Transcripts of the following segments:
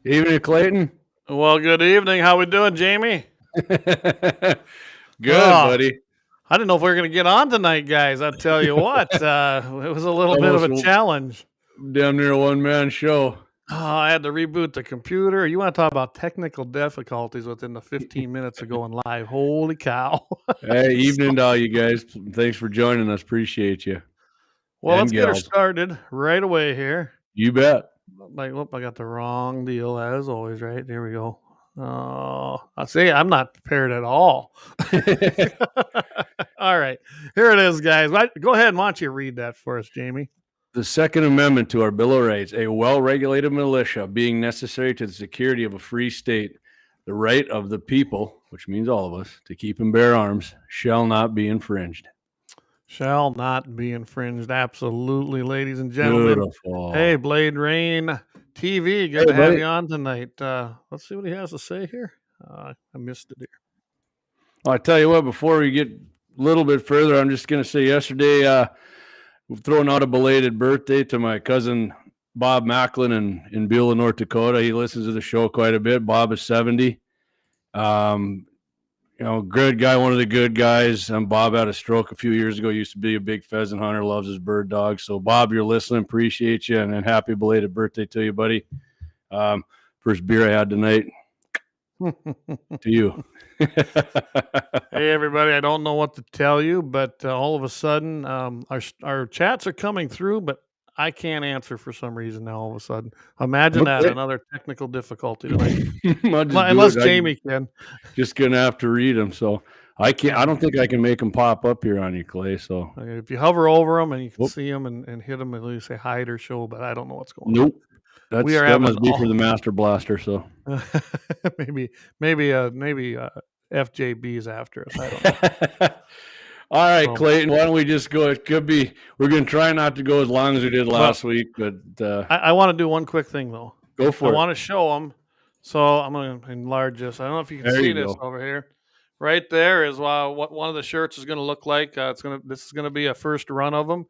Evening, Clayton. Well, good evening. How we doing, Jamie? Good, Oh, buddy. I didn't know if we were going to get on tonight, guys. I tell you what, it was a little bit of Almost a challenge. damn near a one-man show. Oh, I had to reboot the computer. You want to talk about technical difficulties within the 15 minutes of going live? Holy cow! Hey, So, evening to all you guys. Thanks for joining us. Appreciate you. well, And let's get her gals. started right away here. You bet. I got the wrong deal as always. Right there we go. Oh, I see. I'm not prepared at all. All right, here it is, guys. Go ahead and why don't you read that for us, Jamie? The Second Amendment to our Bill of Rights, a well-regulated militia being necessary to the security of a free state, the right of the people, which means all of us, to keep and bear arms, shall not be infringed. Shall not be infringed. Absolutely, ladies and gentlemen. Beautiful. Hey, Blade Rain TV, good Hey, to have buddy. you on tonight. Let's see what he has to say here. I missed it here. Well, I tell you what, before we get a little bit further, I'm just going to say yesterday, we're throwing out a belated birthday to my cousin Bob Macklin in Beulah, North Dakota. He listens to the show quite a bit. Bob is 70. Good guy, one of the good guys. Bob had a stroke a few years ago. Used to be a big pheasant hunter, loves his bird dogs. So, Bob, you're listening. Appreciate you, and happy belated birthday to you, buddy. First beer I had tonight. To you. Hey, everybody. I don't know what to tell you, but all of a sudden, our chats are coming through, but I can't answer for some reason now all of a sudden. Imagine that, Okay. another technical difficulty tonight. I'll just do Unless it. Jamie can. Just gonna have to read them. So I can't. Yeah. I don't think I can make them pop up here on you, Clay. So Okay, if you hover over them and you can Whoop. see them and hit them and you say hide or show, but I don't know what's going Nope. We are That having must be for all the Master Blaster. So maybe FJB's after us. I don't know. all right, So, Clayton. Why don't we just go? It could be. We're gonna try not to go as long as we did last week, but I want to do one quick thing though. go I for it. want to show them, so I'm going to enlarge this. I don't know if you can There see you this go. over here. Right there is what one of the shirts is going to look like. This is going to be a first run of them.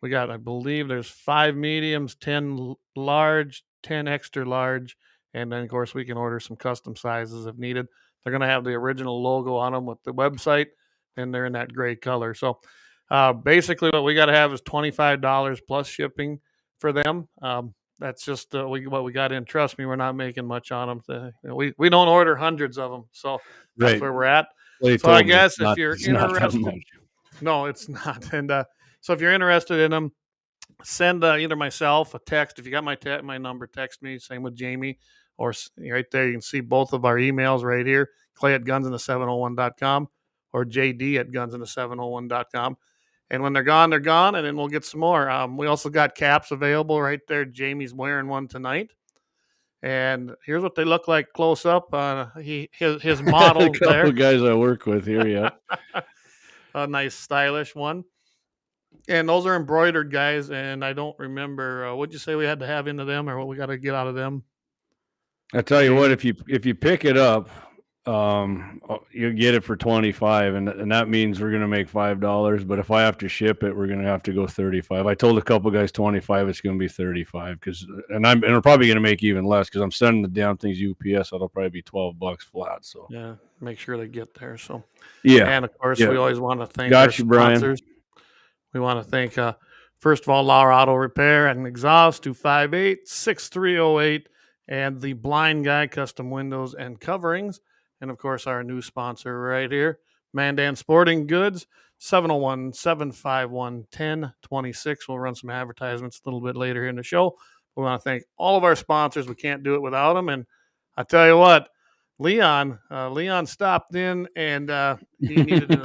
We got, I believe, there's 5 mediums, 10 large, 10 extra large, and then of course we can order some custom sizes if needed. They're going to have the original logo on them with the website, and they're in that gray color. So basically, what we got to have is $25 plus shipping for them. That's just what we got in. Trust me, we're not making much on them. We don't order hundreds of them, so that's Right. where we're at. Clay So I told me guess it's if you're not that interested, much. no, it's not. And so if you're interested in them, send either myself a text. If you got my number, text me. Same with Jamie, or right there you can see both of our emails right here. Clay at gunsinthe701.com or JD at gunsinthe701.com. And when they're gone, and then we'll get some more. We also got caps available right there. Jamie's wearing one tonight. And here's what they look like close up. His model A couple there. of guys I work with here, yeah. A nice stylish one. And those are embroidered, guys. And I don't remember what'd you say we had to have into them, or what we got to get out of them. I tell you what, if you pick it up, you get it for 25, and that means we're gonna make $5. But if I have to ship it, we're gonna have to go 35. I told a couple guys 25. It's gonna be 35 and we're probably gonna make even less because I'm sending the damn things UPS. So it'll probably be $12 flat. So yeah, make sure they get there. So yeah, and of course yeah. we always want to thank Got our you, Brian. sponsors. We want to thank first of all Lauer Auto Repair and Exhaust 258-6308 and the Blind Guy Custom Windows and Coverings. And, of course, our new sponsor right here, Mandan Sporting Goods, 701-751-1026. We'll run some advertisements a little bit later in the show. We want to thank all of our sponsors. We can't do it without them. And I tell you what, Leon stopped in and he needed an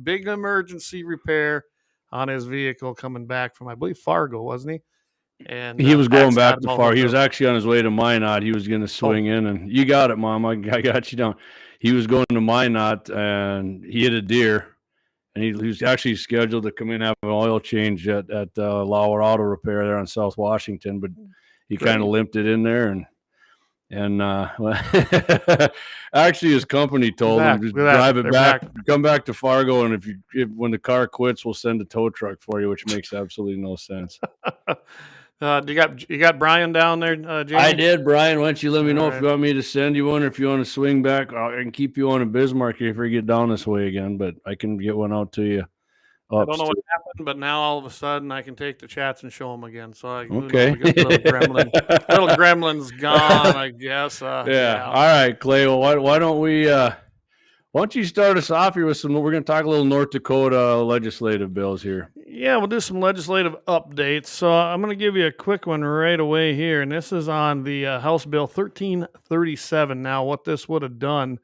big emergency repair on his vehicle coming back from, I believe, Fargo, wasn't he? And he was going back to Fargo. He was actually on his way to Minot. He was going to swing in, and you got it, Mom. I got you down. He was going to Minot, and he hit a deer, and he was actually scheduled to come in and have an oil change at Lauer Auto Repair there on South Washington, but he kind of limped it in there, and actually his company told him to drive it back, come back to Fargo, and when the car quits, we'll send a tow truck for you, which makes absolutely no sense. You got Brian down there, Jamie? I did, Brian. Why don't you let me know All if right. you want me to send you one or if you want to swing back? I can keep you on in Bismarck if you get down this way again, but I can get one out to you. I don't know what happened, but now all of a sudden I can take the chats and show them again. So who knows? Okay. We got the little gremlin. Little gremlin's gone, I guess. Yeah. All right, Clay. Well, why don't you start us off here with some? We're going to talk a little North Dakota legislative bills here. Yeah, we'll do some legislative updates. So I'm going to give you a quick one right away here, and this is on the House Bill 1337. Now, what this would have done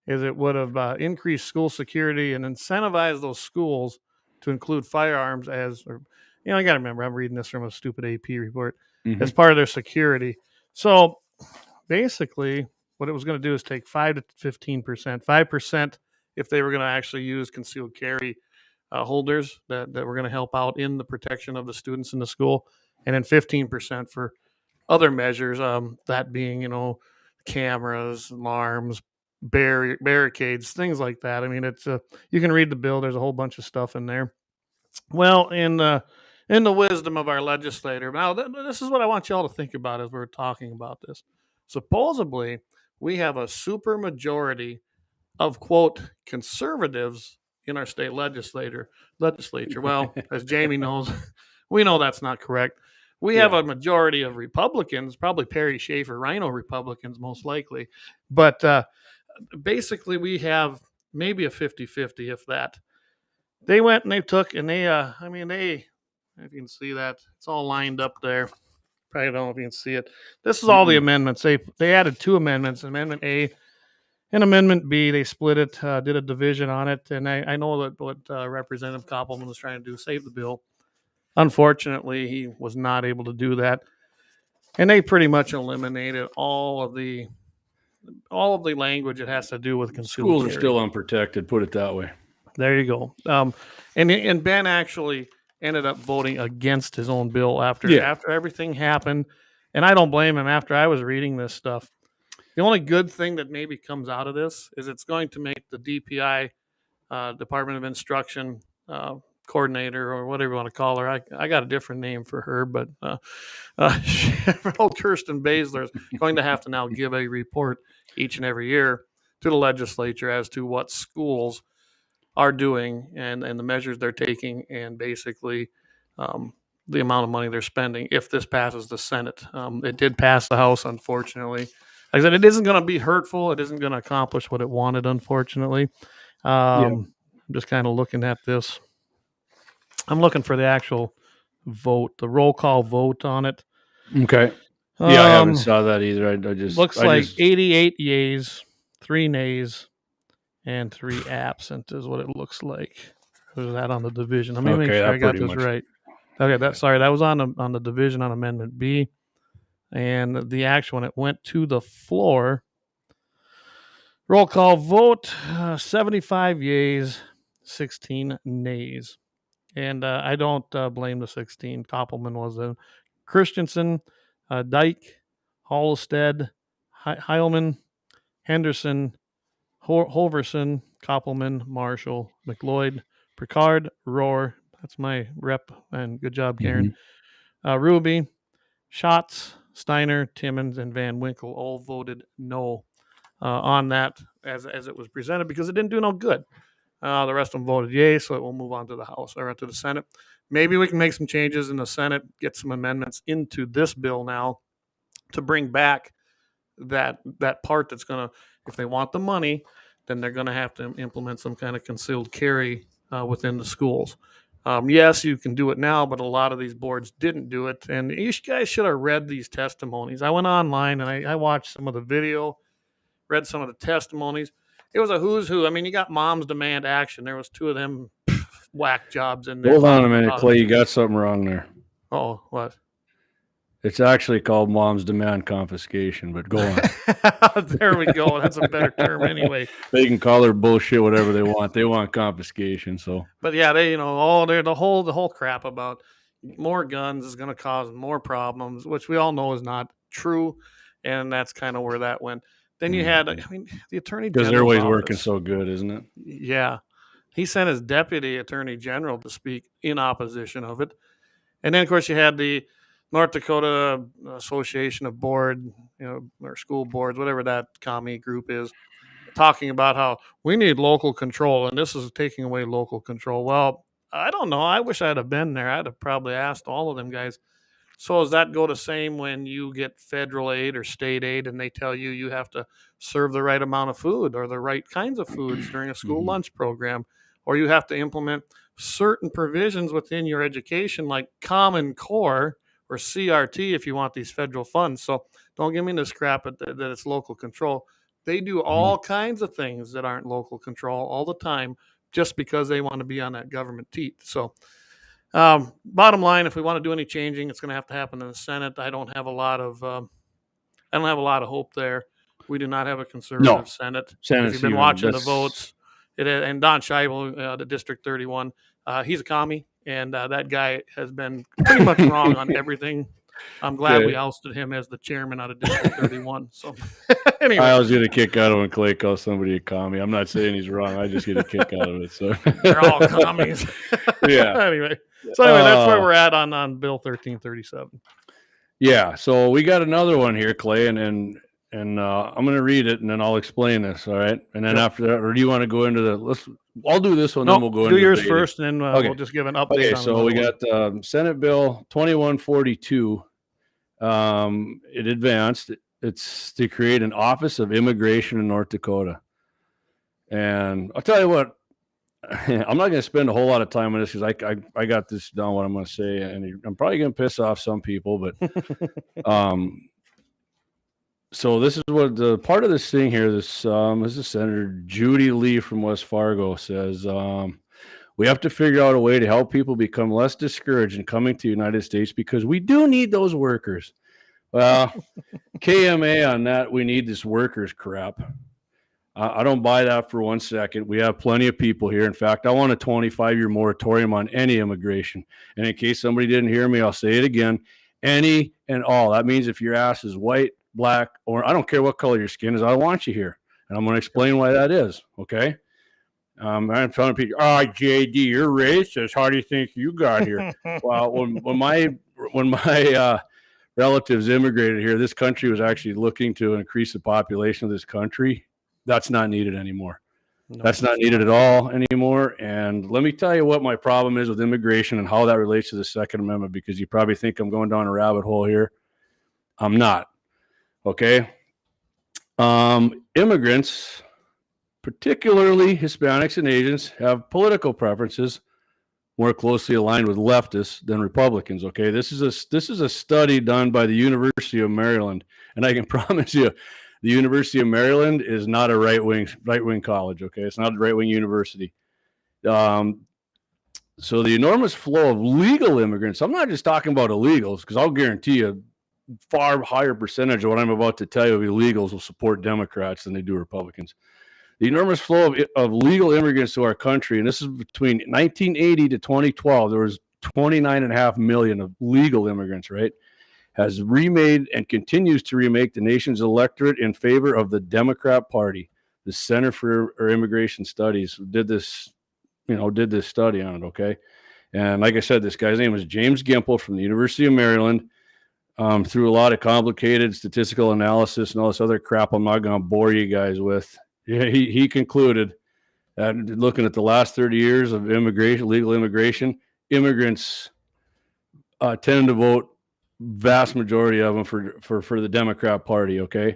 is it would have increased school security and incentivized those schools to include firearms as, or, I got to remember, I'm reading this from a stupid AP report, as part of their security. So basically, what it was going to do is take 5 to 15%, 5% if they were going to actually use concealed carry holders that were going to help out in the protection of the students in the school, and then 15% for other measures, that being, cameras, alarms, barricades, things like that. I mean, it's you can read the bill. There's a whole bunch of stuff in there. Well, in the wisdom of our legislator, now this is what I want you all to think about as we're talking about this. Supposedly, we have a super majority of quote conservatives in our state legislature. Well, as Jamie knows, we know that's not correct. We have a majority of Republicans, probably Perry Schaefer Rhino Republicans, most likely. But basically, we have maybe a 50-50, if that. They went and they took, and they, if you can see that, it's all lined up there. Probably don't know if you can see it. This is all the amendments. They added 2 amendments, Amendment A and Amendment B. They split it, did a division on it, and I know that what Representative Koppelman was trying to do, save the bill. Unfortunately, he was not able to do that, and they pretty much eliminated all of the language that has to do with concealed Schools carry. are still unprotected, put it that way. There you go. And Ben actually ended up voting against his own bill after everything happened, and I don't blame him. After I was reading this stuff, the only good thing that maybe comes out of this is it's going to make the DPI, Department of Instruction coordinator, or whatever you want to call her. I got a different name for her, but old Kirsten Baszler is going to have to now give a report each and every year to the legislature as to what schools are doing and the measures they're taking, and basically the amount of money they're spending if this passes the Senate. It did pass the House, unfortunately. Like I said, it isn't going to be hurtful. It isn't going to accomplish what it wanted, unfortunately. I'm just kind of looking at this. I'm looking for the actual vote, the roll call vote on it. Okay. Yeah, I haven't saw that either. I just looks like 88 yeas, 3 nays, and 3 absent is what it looks like. There's that on the division. Let me make sure I got this right. Okay, that was on the division on Amendment B, and the actual one, it went to the floor. Roll call vote: 75 yeas, 16 nays, and I don't blame the 16. Koppelman was a Christensen, Dyke, Halstead, Heilman, Henderson, Holverson, Koppelman, Marshall, McLeod, Picard, Rohr. That's my rep, and good job, Karen. Ruby, Schatz, Steiner, Timmons, and Van Winkle all voted no on that as it was presented, because it didn't do no good. The rest of them voted yay, so it will move on to the House or to the Senate. Maybe we can make some changes in the Senate, get some amendments into this bill now to bring back that part that's going to, if they want the money, then they're going to have to implement some kind of concealed carry within the schools. Yes, you can do it now, but a lot of these boards didn't do it. And you guys should have read these testimonies. I went online and I watched some of the video, read some of the testimonies. It was a who's who. I mean, you got Moms Demand Action. There was 2 of them whack jobs in there. Hold on a minute, Clay. You got something wrong there. Oh, what? It's actually called Mom's Demand Confiscation, but go on. There we go. That's a better term anyway. They can call their bullshit whatever they want. They want confiscation. So, but yeah, they, they're the whole crap about more guns is going to cause more problems, which we all know is not true, and that's kind of where that went. Then you had, the Attorney General, because their way's working so good, isn't it? Yeah, he sent his Deputy Attorney General to speak in opposition of it, and then of course you had the North Dakota Association of Board, or school boards, whatever that commie group is, talking about how we need local control, and this is taking away local control. Well, I don't know. I wish I'd have been there. I'd have probably asked all of them guys. So does that go the same when you get federal aid or state aid and they tell you you have to serve the right amount of food or the right kinds of foods during a school lunch program, or you have to implement certain provisions within your education like Common Core or CRT if you want these federal funds. So don't give me this crap that it's local control. They do all kinds of things that aren't local control all the time just because they want to be on that government teat. So bottom line, if we want to do any changing, it's going to have to happen in the Senate. I don't have a lot of hope there. We do not have a conservative Senate. If you've been watching the votes, and Don Scheibel, the District 31, he's a commie, and that guy has been pretty much wrong on everything. I'm glad we ousted him as the chairman out of District 31. So anyway, I was going to kick out of when Clay calls somebody a commie. I'm not saying he's wrong. I just get a kick out of it. So they're all commies. Yeah. Anyway, that's where we're at on Bill 1337. Yeah. So we got another one here, Clay, and I'm going to read it and then I'll explain this. All right. And then after that, or do you want to go into I'll do this one, then we'll go into do yours debating. first, and then we'll just give an update. Okay. On So we got Senate Bill 2142. It advanced. It's to create an Office of Immigration in North Dakota. And I'll tell you what, I'm not going to spend a whole lot of time on this because I got this down what I'm going to say, and I'm probably going to piss off some people, but so this is what the part of this thing here. This is Senator Judy Lee from West Fargo says, we have to figure out a way to help people become less discouraged in coming to the United States because we do need those workers. Well, KMA on that, we need this workers crap. I don't buy that for 1 second. We have plenty of people here. In fact, I want a 25-year moratorium on any immigration. And in case somebody didn't hear me, I'll say it again. Any and all. That means if your ass is white, black, or I don't care what color your skin is, I want you here. And I'm going to explain why that is, okay? I'm telling people, JD, you're racist. How do you think you got here? Well, when my relatives immigrated here, this country was actually looking to increase the population of this country. That's not needed anymore. No, that's not needed at all anymore. And let me tell you what my problem is with immigration and how that relates to the Second Amendment, because you probably think I'm going down a rabbit hole here. I'm not. Okay. Immigrants, particularly Hispanics and Asians, have political preferences more closely aligned with leftists than Republicans. Okay. This is a study done by the University of Maryland. And I can promise you, the University of Maryland is not a right-wing college, okay? It's not a right-wing university. So the enormous flow of legal immigrants, I'm not just talking about illegals, because I'll guarantee you a far higher percentage of what I'm about to tell you of illegals will support Democrats than they do Republicans. The enormous flow of legal immigrants to our country, and this is between 1980 to 2012, there was 29.5 million of legal immigrants, right? Has remade and continues to remake the nation's electorate in favor of the Democrat Party. The Center for Immigration Studies did this study on it, okay? And like I said, this guy's name was James Gimple from the University of Maryland. Through a lot of complicated statistical analysis and all this other crap I'm not going to bore you guys with. Yeah, he concluded that looking at the last 30 years of immigration, legal immigration, immigrants tend to vote vast majority of them for the Democrat Party, okay?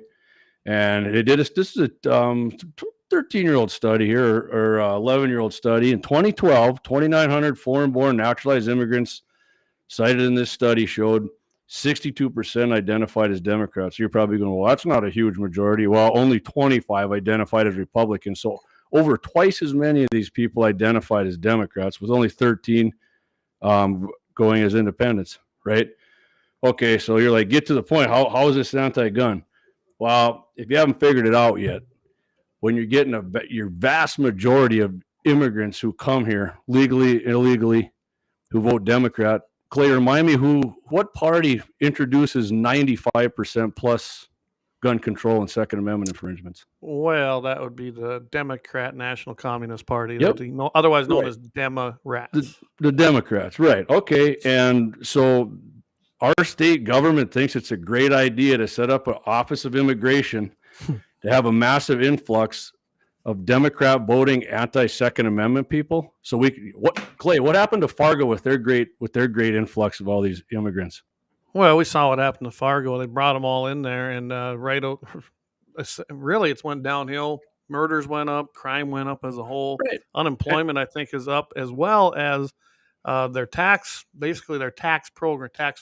And they did this is a 13-year-old study here, or 11-year-old study. In 2012, 2,900 foreign-born naturalized immigrants cited in this study showed 62% identified as Democrats. So you're probably going, well, that's not a huge majority. Well, only 25 identified as Republicans. So over twice as many of these people identified as Democrats, with only 13 going as independents, right? Okay, so you're like, get to the point. How is this anti-gun? Well, if you haven't figured it out yet, when you're getting your vast majority of immigrants who come here legally, illegally, who vote Democrat, Clay, remind me what party introduces 95% plus gun control and Second Amendment infringements? Well, that would be the Democrat National Communist Party, yep. Otherwise known as Democrats. The Democrats, right. Okay, and so our state government thinks it's a great idea to set up an Office of Immigration to have a massive influx of Democrat voting anti-Second Amendment people. So Clay, what happened to Fargo with their great influx of all these immigrants? Well, we saw what happened to Fargo. They brought them all in there, and really, it's went downhill. Murders went up, crime went up as a whole. Right. Unemployment, I think, is up, as well as their tax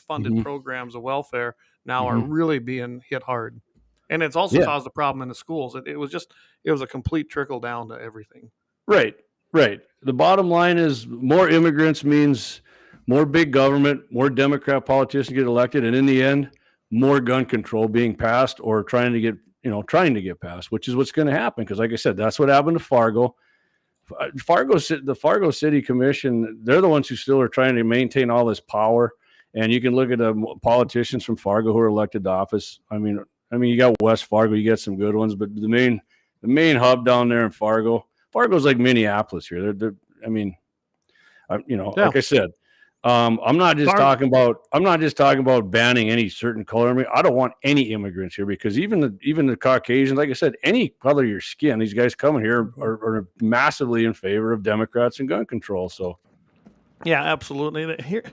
funded programs of welfare now are really being hit hard. And it's also caused a problem in the schools. It was a complete trickle down to everything. Right. The bottom line is more immigrants means more big government, more Democrat politicians get elected, and in the end, more gun control being passed or trying to get passed, which is what's going to happen. Because, like I said, that's what happened to Fargo. The Fargo City Commission, they're the ones who still are trying to maintain all this power. And you can look at the politicians from Fargo who are elected to office. I mean, you got West Fargo, you got some good ones, but the main hub down there in Fargo's like Minneapolis here. Like I said, I'm not just talking about banning any certain color. I mean, I don't want any immigrants here, because even the Caucasians, like I said, any color of your skin, these guys coming here are massively in favor of Democrats and gun control. So, yeah, absolutely. Here,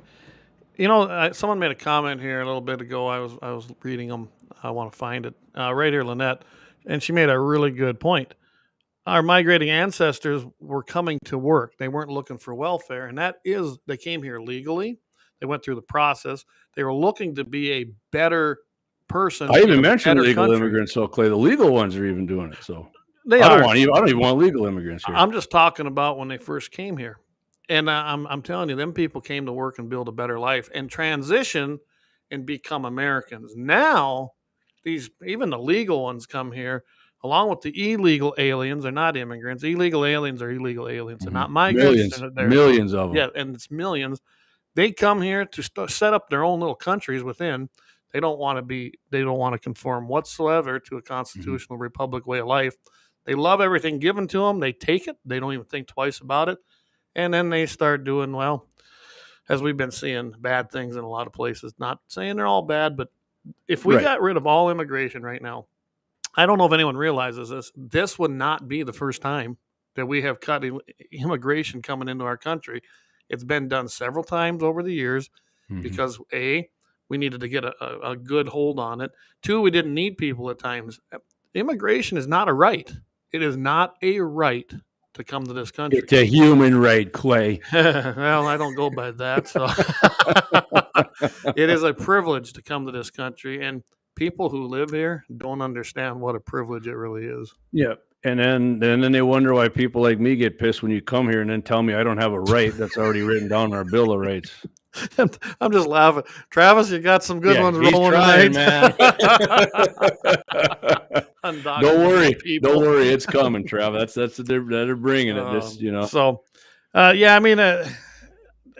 someone made a comment here a little bit ago. I was reading them. I want to find it right here, Lynette, and she made a really good point. Our migrating ancestors were coming to work. They weren't looking for welfare, and they came here legally. They went through the process. They were looking to be a better person. I even mentioned legal immigrants, so Clay, the legal ones are even doing it. So I don't even want legal immigrants here. I'm just talking about when they first came here, and I'm telling you, them people came to work and build a better life and transition and become Americans. Now, even the legal ones come here. Along with the illegal aliens, they're not immigrants. Illegal aliens are illegal aliens. They're not migrants. Millions of them. Yeah, and it's millions. They come here to set up their own little countries within. They don't want to conform whatsoever to a constitutional republic way of life. They love everything given to them. They take it. They don't even think twice about it. And then they start doing, well, as we've been seeing, bad things in a lot of places. Not saying they're all bad, but if we got rid of all immigration right now, I don't know if anyone realizes this. This would not be the first time that we have cut immigration coming into our country. It's been done several times over the years because, A, we needed to get a good hold on it. 2, we didn't need people at times. Immigration is not a right. It is not a right to come to this country. It's a human right, Clay. Well, I don't go by that. So it is a privilege to come to this country, and people who live here don't understand what a privilege it really is. Yeah. And then they wonder why people like me get pissed when you come here and then tell me I don't have a right that's already written down in our Bill of Rights. I'm just laughing. Travis, you got some good ones rolling trying, tonight. Man. Don't worry. It's coming, Travis. That's they're bringing it. So, yeah, I mean, an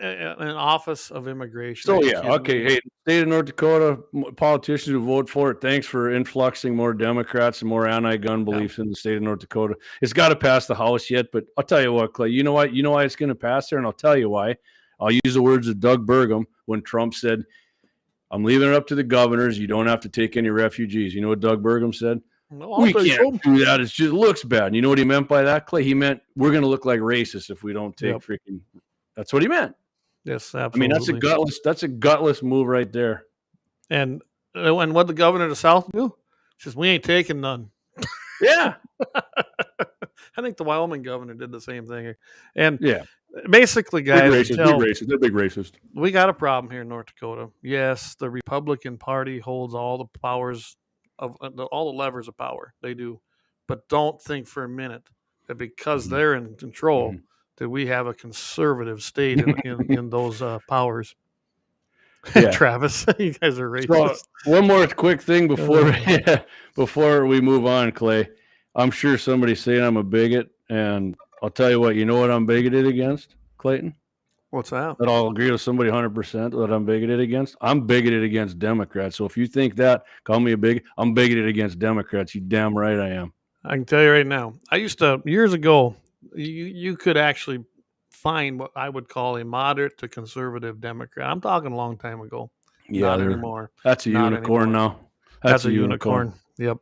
Office of Immigration. So, yeah, okay. Hey, state of North Dakota, politicians who vote for it, thanks for influxing more Democrats and more anti-gun beliefs in the state of North Dakota. It's got to pass the House yet, but I'll tell you what, Clay, you know what? You know why it's going to pass there, and I'll tell you why. I'll use the words of Doug Burgum when Trump said, I'm leaving it up to the governors. You don't have to take any refugees. You know what Doug Burgum said? No, we can't do that. It just looks bad. And you know what he meant by that, Clay? He meant we're going to look like racists if we don't take freaking – that's what he meant. Yes, absolutely. I mean, that's a gutless move right there. And what the governor of the South do? She says, we ain't taking none. Yeah. I think the Wyoming governor did the same thing. And yeah, basically, guys, big racist. They're big racist. We got a problem here in North Dakota. Yes, the Republican Party holds all the powers of all the levers of power. They do. But don't think for a minute that because they're in control that we have a conservative state in those powers. Yeah. Travis, you guys are racist. So, one more quick thing before we move on, Clay. I'm sure somebody's saying I'm a bigot, and I'll tell you what. You know what I'm bigoted against, Clayton? What's that? That I'll agree with somebody 100% that I'm bigoted against. I'm bigoted against Democrats. So if you think that, call me a bigot. I'm bigoted against Democrats. You damn right I am. I can tell you right now. I used to years ago. You could actually find what I would call a moderate to conservative Democrat. I'm talking a long time ago. Yeah, Not anymore. that's a Not unicorn anymore. now. That's a unicorn. Yep.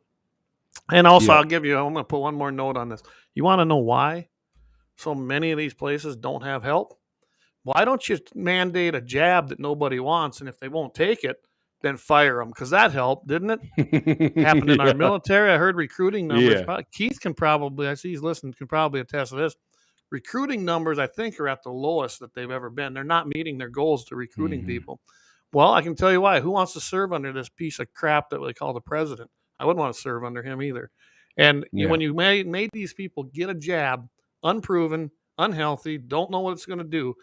And also, Yeah. I'm going to put one more note on this. You want to know why so many of these places don't have help? Why don't you mandate a jab that nobody wants, and if they won't take it, then fire them? Because that helped, didn't it? Happened in our Yeah. military. I heard recruiting numbers. Yeah. Keith can probably, I see he's listening, can probably attest to this. Recruiting numbers, I think, are at the lowest that they've ever been. They're not meeting their goals to recruiting people. Well, I can tell you why. Who wants to serve under this piece of crap that we call the president? I wouldn't want to serve under him either. And when you made these people get a jab, unproven, unhealthy, don't know what it's going to do,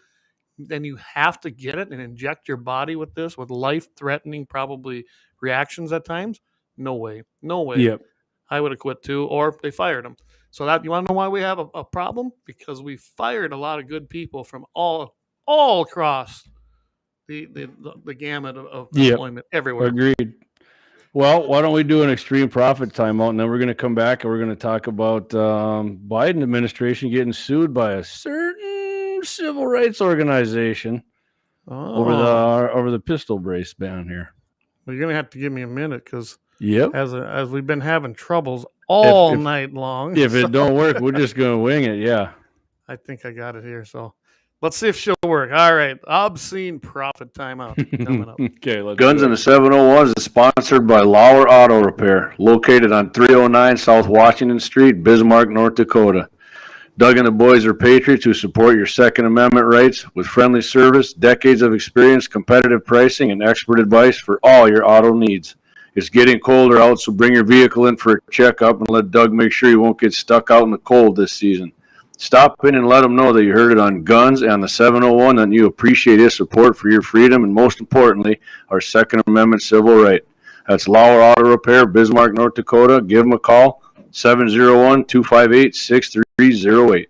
then you have to get it and inject your body with this with life-threatening probably reactions at times. No way. Yep. I would have quit too, or they fired him. So that, you want to know why we have a problem? Because we fired a lot of good people from all across the gamut of employment everywhere. Agreed. Well, why don't we do an extreme profit timeout, and then we're going to come back and we're going to talk about Biden administration getting sued by a certain civil rights organization over the pistol brace ban here. Well, you're going to have to give me a minute because Yep. as we've been having troubles all night long. If it don't work, we're just going to wing it. Yeah. I think I got it here. So let's see if she'll work. All right. Obscene profit timeout coming up. Okay. Let's Guns in the 701 is sponsored by Lauer Auto Repair, located on 309 South Washington Street, Bismarck, North Dakota. Doug and the boys are patriots who support your Second Amendment rights with friendly service, decades of experience, competitive pricing, and expert advice for all your auto needs. It's getting colder out, so bring your vehicle in for a checkup and let Doug make sure you won't get stuck out in the cold this season. Stop in and let him know that you heard it on Guns and the 701 and you appreciate his support for your freedom and, most importantly, our Second Amendment civil right. That's Lauer Auto Repair, Bismarck, North Dakota. Give them a call, 701-258-6308.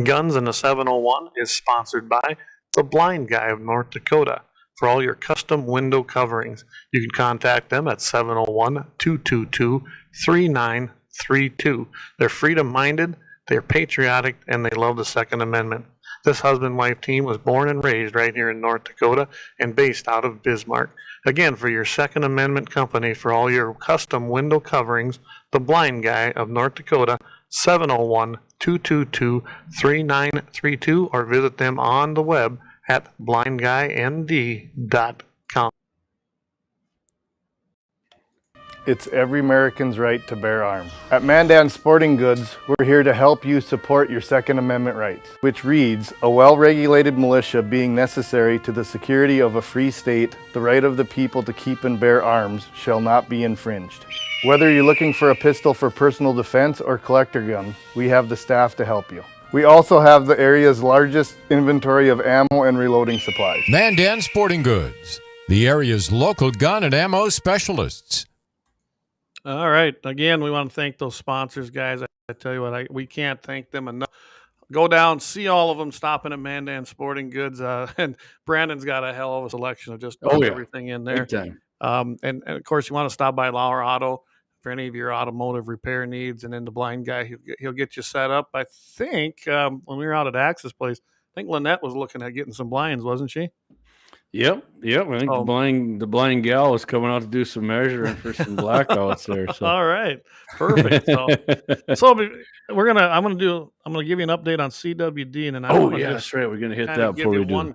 Guns in the 701 is sponsored by The Blind Guy of North Dakota. For all your custom window coverings, you can contact them at 701-222-3932. They're freedom-minded, they're patriotic, and they love the Second Amendment. This husband-wife team was born and raised right here in North Dakota and based out of Bismarck. Again, for your Second Amendment company, for all your custom window coverings, The Blind Guy of North Dakota, 701-222-3932, or visit them on the web at blindguynd.com. It's every American's right to bear arms. At Mandan Sporting Goods, we're here to help you support your Second Amendment rights, which reads, a well-regulated militia being necessary to the security of a free state, the right of the people to keep and bear arms shall not be infringed. Whether you're looking for a pistol for personal defense or collector gun, we have the staff to help you. We also have the area's largest inventory of ammo and reloading supplies. Mandan Sporting Goods, the area's local gun and ammo specialists. All right. Again, we want to thank those sponsors, guys. I tell you what, we can't thank them enough. Go down, see all of them stopping at Mandan Sporting Goods. And Brandon's got a hell of a selection of just everything in there. Big time. And of course, you want to stop by Lauer Auto for any of your automotive repair needs. And then the Blind Guy, he'll get you set up. I think when we were out at Axe's place, I think Lynette was looking at getting some blinds, wasn't she? Yep. I think the blind gal was coming out to do some measuring for some blackouts there. So. All right, perfect. So I'm gonna give you an update on CWD, and then that's right. We're gonna hit that before we do.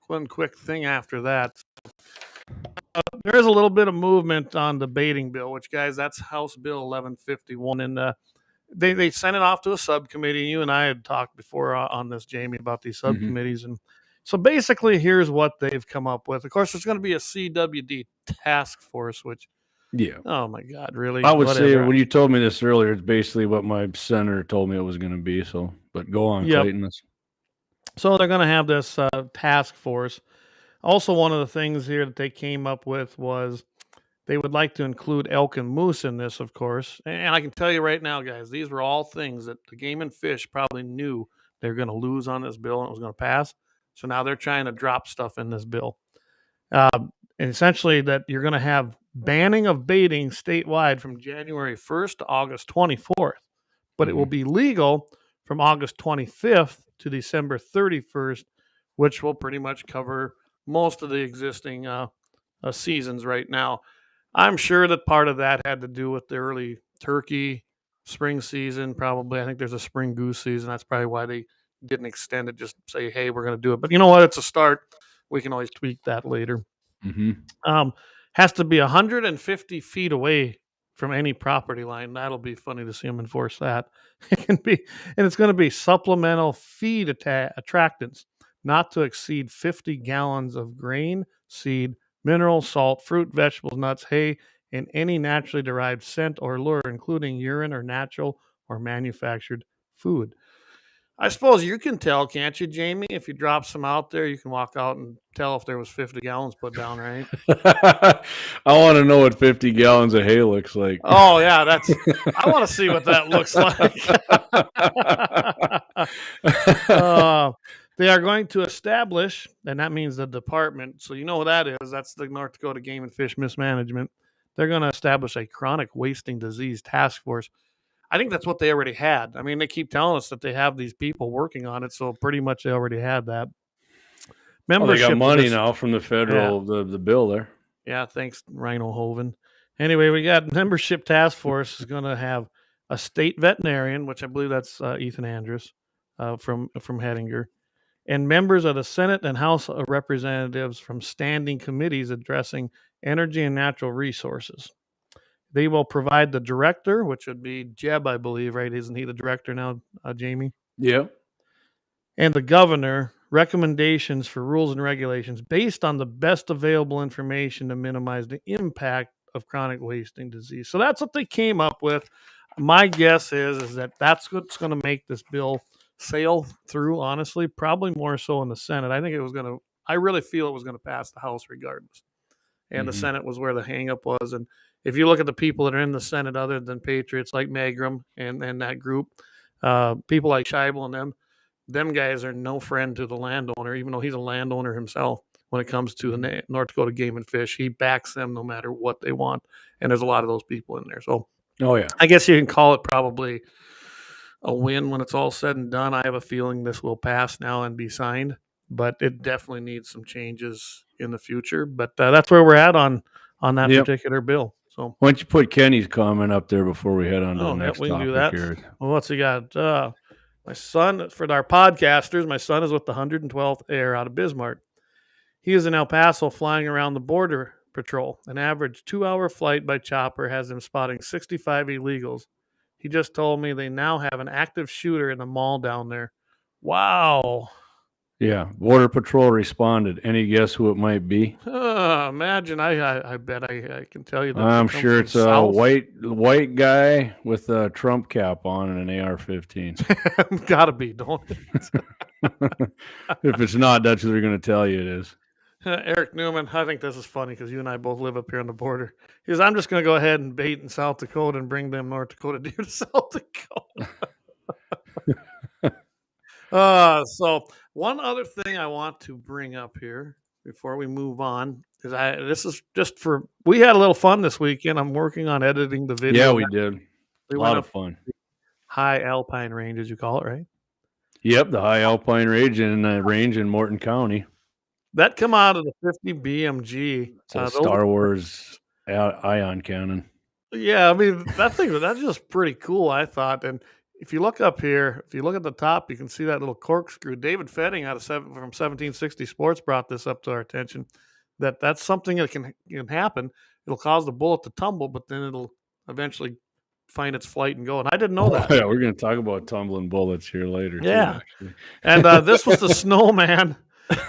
One quick thing after that. There is a little bit of movement on the baiting bill, which, guys, that's House Bill 1151, and they sent it off to a subcommittee. You and I had talked before on this, Jamie, about these subcommittees, and so basically, here's what they've come up with. Of course, there's going to be a CWD task force, which, oh my God, really? I would say when you told me this earlier, it's basically what my senator told me it was going to be. So, but go on, Clayton. So they're going to have this task force. Also, one of the things here that they came up with was they would like to include elk and moose in this, of course. And I can tell you right now, guys, these were all things that the Game and Fish probably knew they were going to lose on this bill and it was going to pass. So now they're trying to drop stuff in this bill. And essentially that you're going to have banning of baiting statewide from January 1st to August 24th. But it will be legal from August 25th to December 31st, which will pretty much cover most of the existing seasons right now. I'm sure that part of that had to do with the early turkey spring season. Probably, I think there's a spring goose season. That's probably why they didn't extend it. Just say, hey, we're going to do it. But you know what? It's a start. We can always tweak that later. Mm-hmm. Has to be 150 feet away from any property line. That'll be funny to see them enforce that. It can be, and it's going to be supplemental feed attractants, not to exceed 50 gallons of grain, seed, mineral, salt, fruit, vegetables, nuts, hay, and any naturally derived scent or lure, including urine or natural or manufactured food. I suppose you can tell, can't you, Jamie? If you drop some out there, you can walk out and tell if there was 50 gallons put down, right? I want to know what 50 gallons of hay looks like. Oh, yeah, I want to see what that looks like. They are going to establish, and that means the department, so you know what that is. That's the North Dakota Game and Fish Mismanagement. They're going to establish a chronic wasting disease task force. I think that's what they already had. I mean, they keep telling us that they have these people working on it, so pretty much they already had that. Well, they got money this, now from the federal, the bill there. Yeah, thanks, Rhino Hoven. Anyway, we got membership task force is going to have a state veterinarian, which I believe that's Ethan Andrews from Hettinger, and members of the Senate and House of Representatives from standing committees addressing energy and natural resources. They will provide the director, which would be Jeb, I believe, right? Isn't he the director now, Jamie? Yeah. And the governor recommendations for rules and regulations based on the best available information to minimize the impact of chronic wasting disease. So that's what they came up with. My guess is that that's what's going to make this bill sail through, honestly, probably more so in the Senate. I really feel it was going to pass the House regardless. And the Senate was where the hangup was. And if you look at the people that are in the Senate other than patriots like Magrum and that group, people like Scheibel and them guys are no friend to the landowner, even though he's a landowner himself when it comes to the North Dakota Game and Fish. He backs them no matter what they want. And there's a lot of those people in there. So I guess you can call it probably a win when it's all said and done. I have a feeling this will pass now and be signed, but it definitely needs some changes in the future. But that's where we're at on that particular bill. So why don't you put Kenny's comment up there before we head on to the next we can topic do that. here. Well, what's he got? My son, for our podcasters, my son is with the 112th Air out of Bismarck. He is in El Paso flying around the border patrol. An average 2-hour flight by chopper has him spotting 65 illegals. He just told me they now have an active shooter in the mall down there. Wow. Yeah, Border Patrol responded. Any guess who it might be? Imagine, I bet I can tell you that. I'm sure it's a white guy with a Trump cap on and an AR-15. Gotta be, don't it? If it's not, that's what they're going to tell you it is. Eric Newman, I think this is funny because you and I both live up here on the border. He says, I'm just going to go ahead and bait in South Dakota and bring them North Dakota deer to South Dakota. So one other thing I want to bring up here before we move on is this is just we had a little fun this weekend. I'm working on editing the video. Yeah, we did. A lot of fun. High Alpine Range, as you call it, right? Yep, the High Alpine Range in Morton County. That come out of the 50 BMG. Star Wars ion cannon. Yeah, I mean, that's just pretty cool, I thought. And if you look up here, if you look at the top, you can see that little corkscrew. David Fetting from 1760 Sports brought this up to our attention. That's something that can happen. It'll cause the bullet to tumble, but then it'll eventually find its flight and go. And I didn't know that. Yeah, we're going to talk about tumbling bullets here later. Yeah, too, and this was the snowman.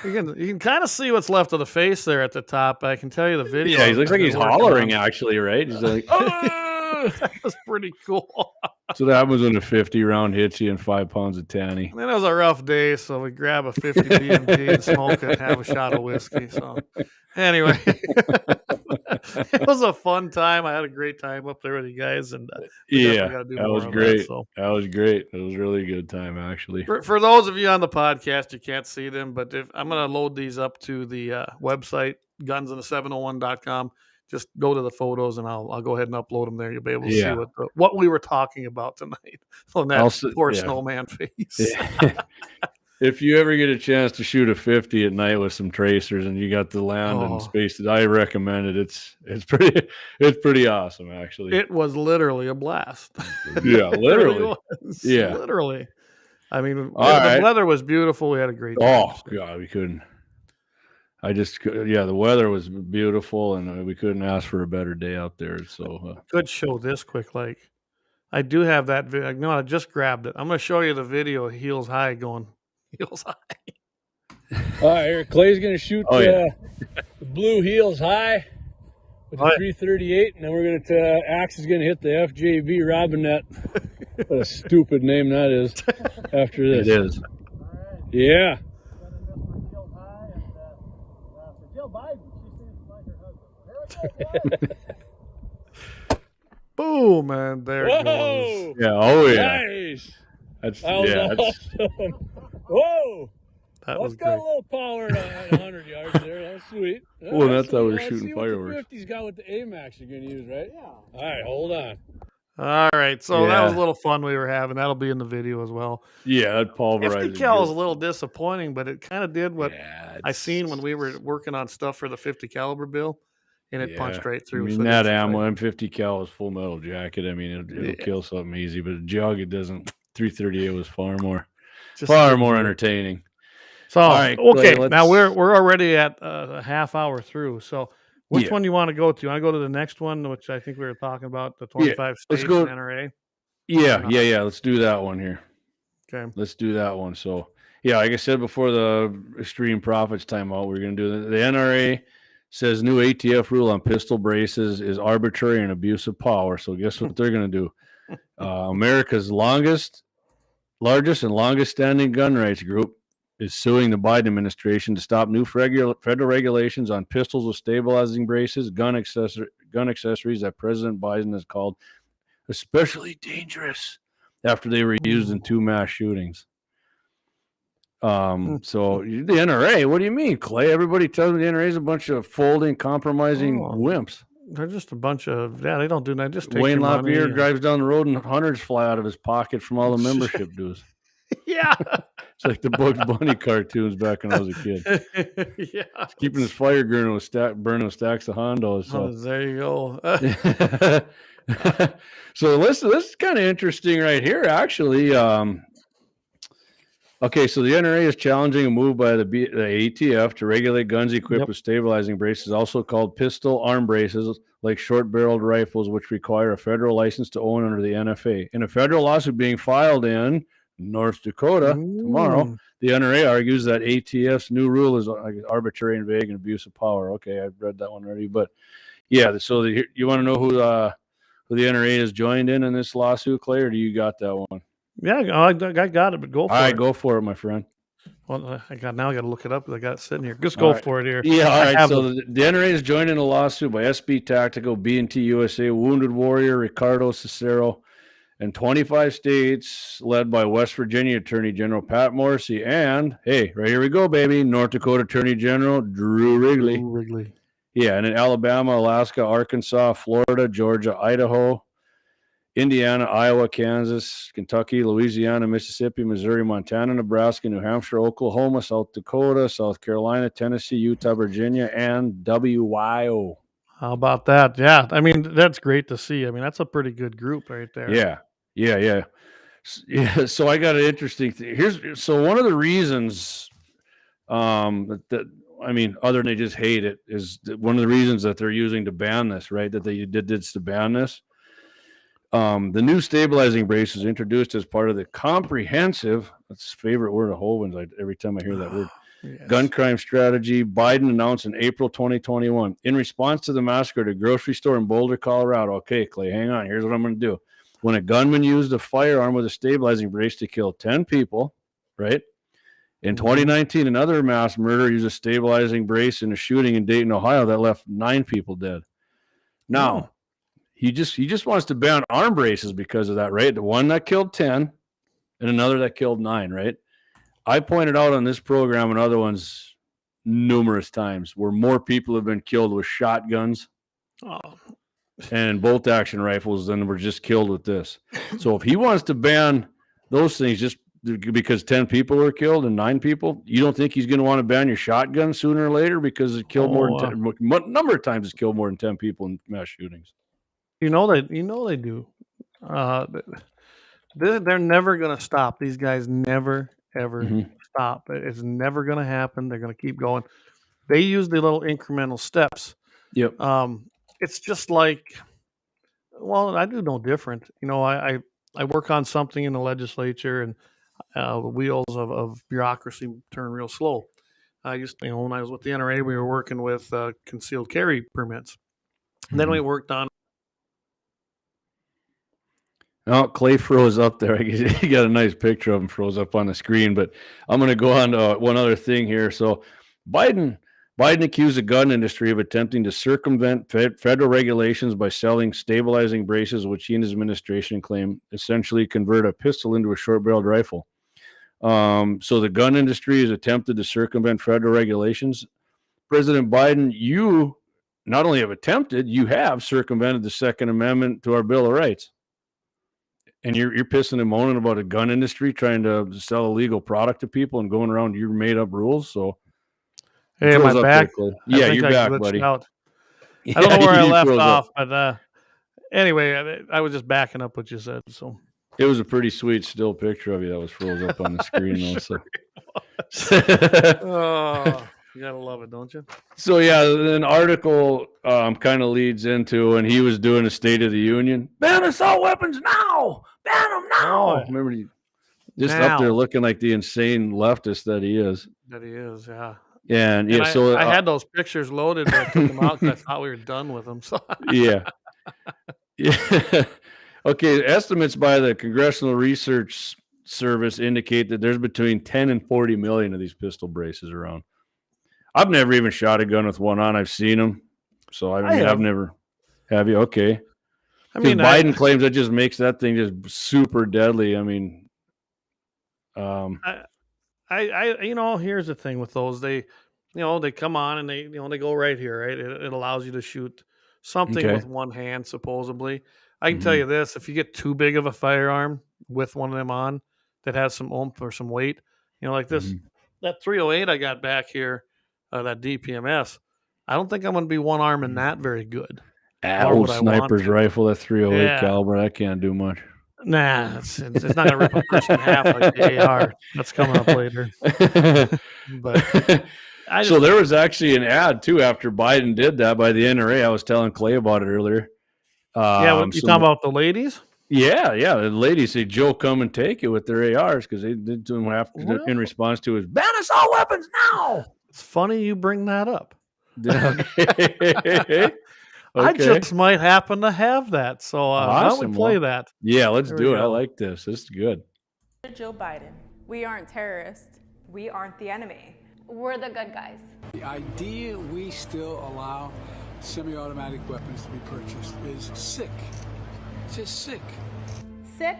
You can kind of see what's left of the face there at the top. I can tell you the video. Yeah, he looks like he's hollering, actually, right? He's like, oh! That was pretty cool. So that happens when a 50 round hits you and 5 pounds of tanny. And then it was a rough day, so we grab a 50 BMG and smoke it and have a shot of whiskey. So anyway, it was a fun time. I had a great time up there with you guys. And that was great. That was great. It was really a good time, actually. For those of you on the podcast, you can't see them, but I'm going to load these up to the website, gunsandthe701.com. Just go to the photos, and I'll go ahead and upload them there. You'll be able to see what we were talking about tonight on that poor snowman face. If you ever get a chance to shoot a 50 at night with some tracers and you got the land and space, I recommend it. It's pretty awesome, actually. It was literally a blast. Yeah, literally. It was. Yeah. Literally. I mean, the right. weather was beautiful. We had a great time. Oh God, we couldn't. The weather was beautiful, and we couldn't ask for a better day out there. So Could show this quick, like I do have that video. No, I just grabbed it. I'm going to show you the video. Heels high, going heels high. all right, here Clay's gonna shoot the blue heels high with the Right. 338, and then we're gonna Axe is gonna hit the FJB Robinette. What a stupid name that is. After this, it is. yeah. Boom, and there it goes. Whoa! Yeah. Oh yeah. Nice. That's That was yeah. That's, awesome. Whoa! That That's was got a great. little power at 100 yards there. That was sweet. Yeah, Well, that's how sweet. we were Let's shooting see fireworks. What the 50's got with the AMAX you're going to use, right? Yeah. All right, hold on. All right, so that was a Yeah. little fun we were having. That'll be in the video as well. yeah, that pulverized. 50 cal is a little disappointing, but it kind of did what Yeah, I seen when we were working on stuff for the 50 caliber bill, and it punched right I through. mean, so that it's ammo, like- M50 cal is full metal jacket. I mean, it'll Yeah. kill something easy, but a jug, it doesn't. 338 was far more just more didn't- entertaining. So right, okay, Clay, now let's- we're already at a half hour through. So which Yeah. one do you want to go to? You want to go to the next one, which I think we were talking about, the 25 let's states go- and NRA. Yeah. Let's do that one here. Okay. Let's do that one. So, yeah, like I said before the extreme profits timeout, we're going to do the NRA says new ATF rule on pistol braces is arbitrary and abuse of power. So, guess what they're going to do? America's largest and longest standing gun rights group is suing the Biden administration to stop new federal regulations on pistols with stabilizing braces, gun accessories that President Biden has called especially dangerous after they were used in 2 mass shootings. So the NRA, what do you mean, Clay? Everybody tells me the NRA is a bunch of folding, compromising wimps. They're just a bunch of they don't do that. Just take Wayne your money LaPierre and- drives down the road and hundreds fly out of his pocket from all the membership dues. Yeah. It's like the Bugs Bunny cartoons back when I was a kid. Yeah. Keeping his fire burning with stacks of Hondos. So. Oh, there you go. So this is kind of interesting right here, actually. Okay, so the NRA is challenging a move by the ATF to regulate guns equipped with stabilizing braces, also called pistol arm braces, like short-barreled rifles, which require a federal license to own under the NFA. In a federal lawsuit being filed in North Dakota tomorrow, the NRA argues that ATF's new rule is arbitrary and vague and abuse of power. Okay, I've read that one already, but yeah. So you want to know who the NRA has joined in this lawsuit, Clay, or do you got that one? Yeah, I got it, but go for All right, it. go for it, my friend. Well, I got to look it up because I got it sitting here. Just go for it here. Yeah, all I right. have So them. the NRA is joined in a lawsuit by SB Tactical, B&T USA, Wounded Warrior, Ricardo Cicero, and 25 states led by West Virginia Attorney General Pat Morrissey and, hey, right here we go, baby, North Dakota Attorney General Drew Wrigley. Wrigley. Yeah, and in Alabama, Alaska, Arkansas, Florida, Georgia, Idaho, Indiana, Iowa, Kansas, Kentucky, Louisiana, Mississippi, Missouri, Montana, Nebraska, New Hampshire, Oklahoma, South Dakota, South Carolina, Tennessee, Utah, Virginia, and WYO. How about that? Yeah, I mean that's great to see. I mean that's a pretty good group right there. Yeah. So I got an interesting thing. So one of the reasons that I mean, other than they just hate it, is that one of the reasons that they're using to ban this, right? That they did to ban this. The new stabilizing brace is introduced as part of the comprehensive, that's favorite word of Hovind, every time I hear that word, Yes. gun crime strategy Biden announced in April 2021. In response to the massacre at a grocery store in Boulder, Colorado. Okay, Clay, hang on. Here's what I'm going to do. When a gunman used a firearm with a stabilizing brace to kill 10 people, right? In 2019, another mass murder used a stabilizing brace in a shooting in Dayton, Ohio that left 9 people dead. Now, he just wants to ban arm braces because of that, right? The one that killed 10 and another that killed 9, right? I pointed out on this program and other ones numerous times where more people have been killed with shotguns and bolt action rifles than were just killed with this. So if he wants to ban those things, just because 10 people were killed and 9 people. You don't think he's going to want to ban your shotgun sooner or later because it killed number of times it's killed more than 10 people in mass shootings. They do. They're never going to stop. These guys never ever stop. It's never going to happen. They're going to keep going. They use the little incremental steps. Yep. It's just like, well, I do no different. I work on something in the legislature, and the wheels of bureaucracy turn real slow. I used to, when I was with the NRA, we were working with concealed carry permits. And then we worked on. Oh, Clay froze up there. You got a nice picture of him froze up on the screen, but I'm going to go on to one other thing here. So Biden accused the gun industry of attempting to circumvent federal regulations by selling stabilizing braces, which he and his administration claim essentially convert a pistol into a short-barreled rifle. So the gun industry has attempted to circumvent federal regulations. President Biden, you not only have attempted, you have circumvented the Second Amendment to our Bill of Rights. And you're pissing and moaning about a gun industry trying to sell a legal product to people and going around your made-up rules. So, hey, my back. Yeah, you're back, buddy. Out. I don't know where I left off, but anyway, I was just backing up what you said. So it was a pretty sweet still picture of you that was froze up on the screen. Sure oh, you gotta love it, don't you? So yeah, an article kind of leads into when he was doing a State of the Union. Ban assault weapons now. Ban them now. Oh, remember, just up there looking like the insane leftist that he is. Yeah. And yeah, so I had those pictures loaded, but I took them out because I thought we were done with them. So yeah. Okay, estimates by the Congressional Research Service indicate that there's between 10 and 40 million of these pistol braces around. I've never even shot a gun with one on. I've seen them, so I've never. Have you? Okay. I mean, Biden claims that just makes that thing just super deadly. I mean, here's the thing with those. They come on and they go right here, right? It allows you to shoot something with one hand, supposedly. I can tell you this: if you get too big of a firearm with one of them on that has some oomph or some weight, like this, that 308 I got back here, that DPMS, I don't think I'm going to be one arming that very good. Old sniper's rifle, that 308 caliber, that can't do much. Nah, it's not going to rip a person in half like the AR. That's coming up later. But so there was actually an ad too after Biden did that by the NRA. I was telling Clay about it earlier. You talking about the ladies? Yeah. The ladies say, "Joe, come and take it" with their ARs because they didn't have to in response to his ban assault weapons now. It's funny you bring that up. Okay. I just might happen to have that, so why don't we play that? Yeah, let's do it. I like this. This is good. Joe Biden. We aren't terrorists. We aren't the enemy. We're the good guys. The idea we still allow semi-automatic weapons to be purchased is sick. It's just sick. Sick?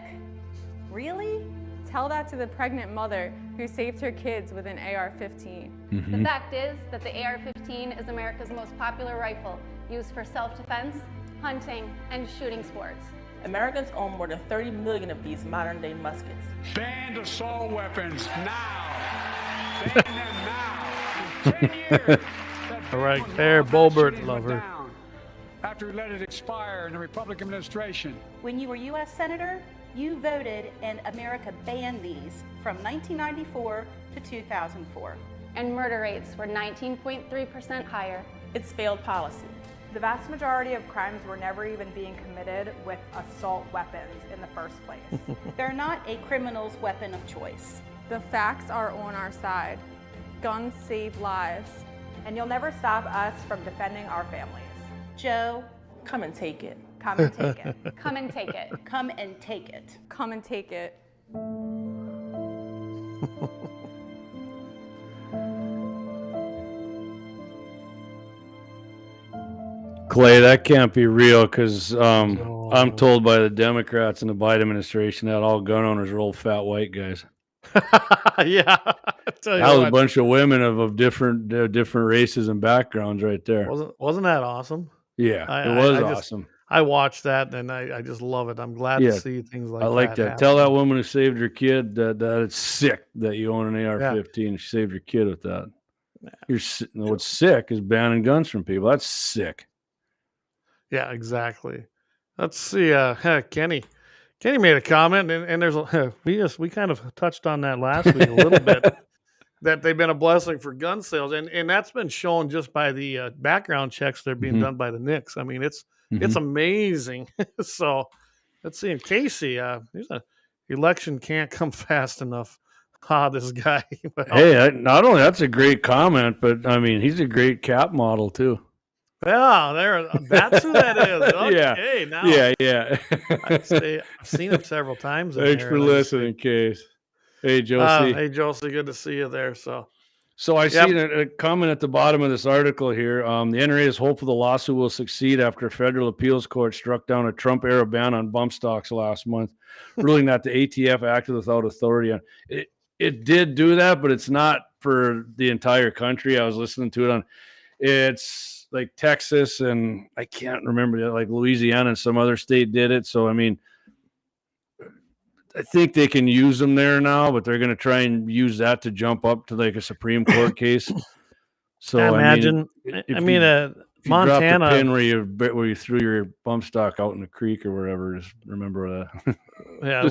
Really? Tell that to the pregnant mother who saved her kids with an AR-15. The fact is that the AR-15 is America's most popular rifle, used for self-defense, hunting, and shooting sports. Americans own more than 30 million of these modern-day muskets. Ban assault weapons now. Ban them now. 10 years. All right, there, Bolbert lover. After we let it expire in the Republican administration. When you were U.S. Senator, you voted and America banned these from 1994 to 2004. And murder rates were 19.3% higher. It's failed policy. The vast majority of crimes were never even being committed with assault weapons in the first place. They're not a criminal's weapon of choice. The facts are on our side. Guns save lives. And you'll never stop us from defending our families. Joe, come and take it. Come and take it. Come and take it. Come and take it. Come and take it. Clay, that can't be real because I'm told by the Democrats and the Biden administration that all gun owners are old fat white guys. Yeah, that was a bunch of women of different races and backgrounds right there. Wasn't that awesome? Yeah, it was awesome. I watched that and I just love it. I'm glad to see things like that. I like that. Tell that woman who saved her kid that it's sick that you own an AR-15. She saved your kid with that. What's sick is banning guns from people. That's sick. Yeah, exactly. Let's see. Kenny made a comment, and there's we kind of touched on that last week a little bit. That they've been a blessing for gun sales, and that's been shown just by the background checks that are being done by the NICS. I mean, it's amazing. So let's see. And Casey, election can't come fast enough. This guy. Well, hey, not only that's a great comment, but I mean, he's a great cap model too. Yeah, that's who that is. Okay, now. Yeah. I've seen him several times. Thanks for listening, Case. Hey, Josie. Hey, Josie, good to see you there. So I see a comment at the bottom of this article here. The NRA is hopeful the lawsuit will succeed after a federal appeals court struck down a Trump-era ban on bump stocks last month, ruling that the ATF acted without authority. It did do that, but it's not for the entire country. I was listening to it it's like Texas and I can't remember, like Louisiana and some other state did it. So, I mean, I think they can use them there now, but they're going to try and use that to jump up to like a Supreme Court case. So I imagine, Montana, dropped a pin where you threw your bump stock out in the creek or wherever, just remember that. Yeah,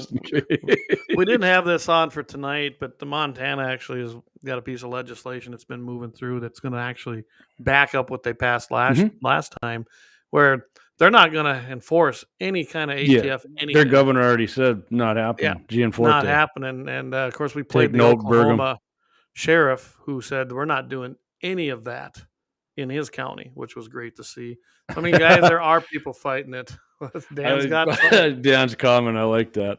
we didn't have this on for tonight, but the Montana actually has got a piece of legislation that's been moving through that's going to actually back up what they passed last time, where they're not going to enforce any kind of ATF. Anything. Their governor already said not happening. Yeah, not happening. And of course, we played the Oklahoma sheriff who said we're not doing any of that in his county, which was great to see. I mean, guys, there are people fighting it. Dan's comment. I like that.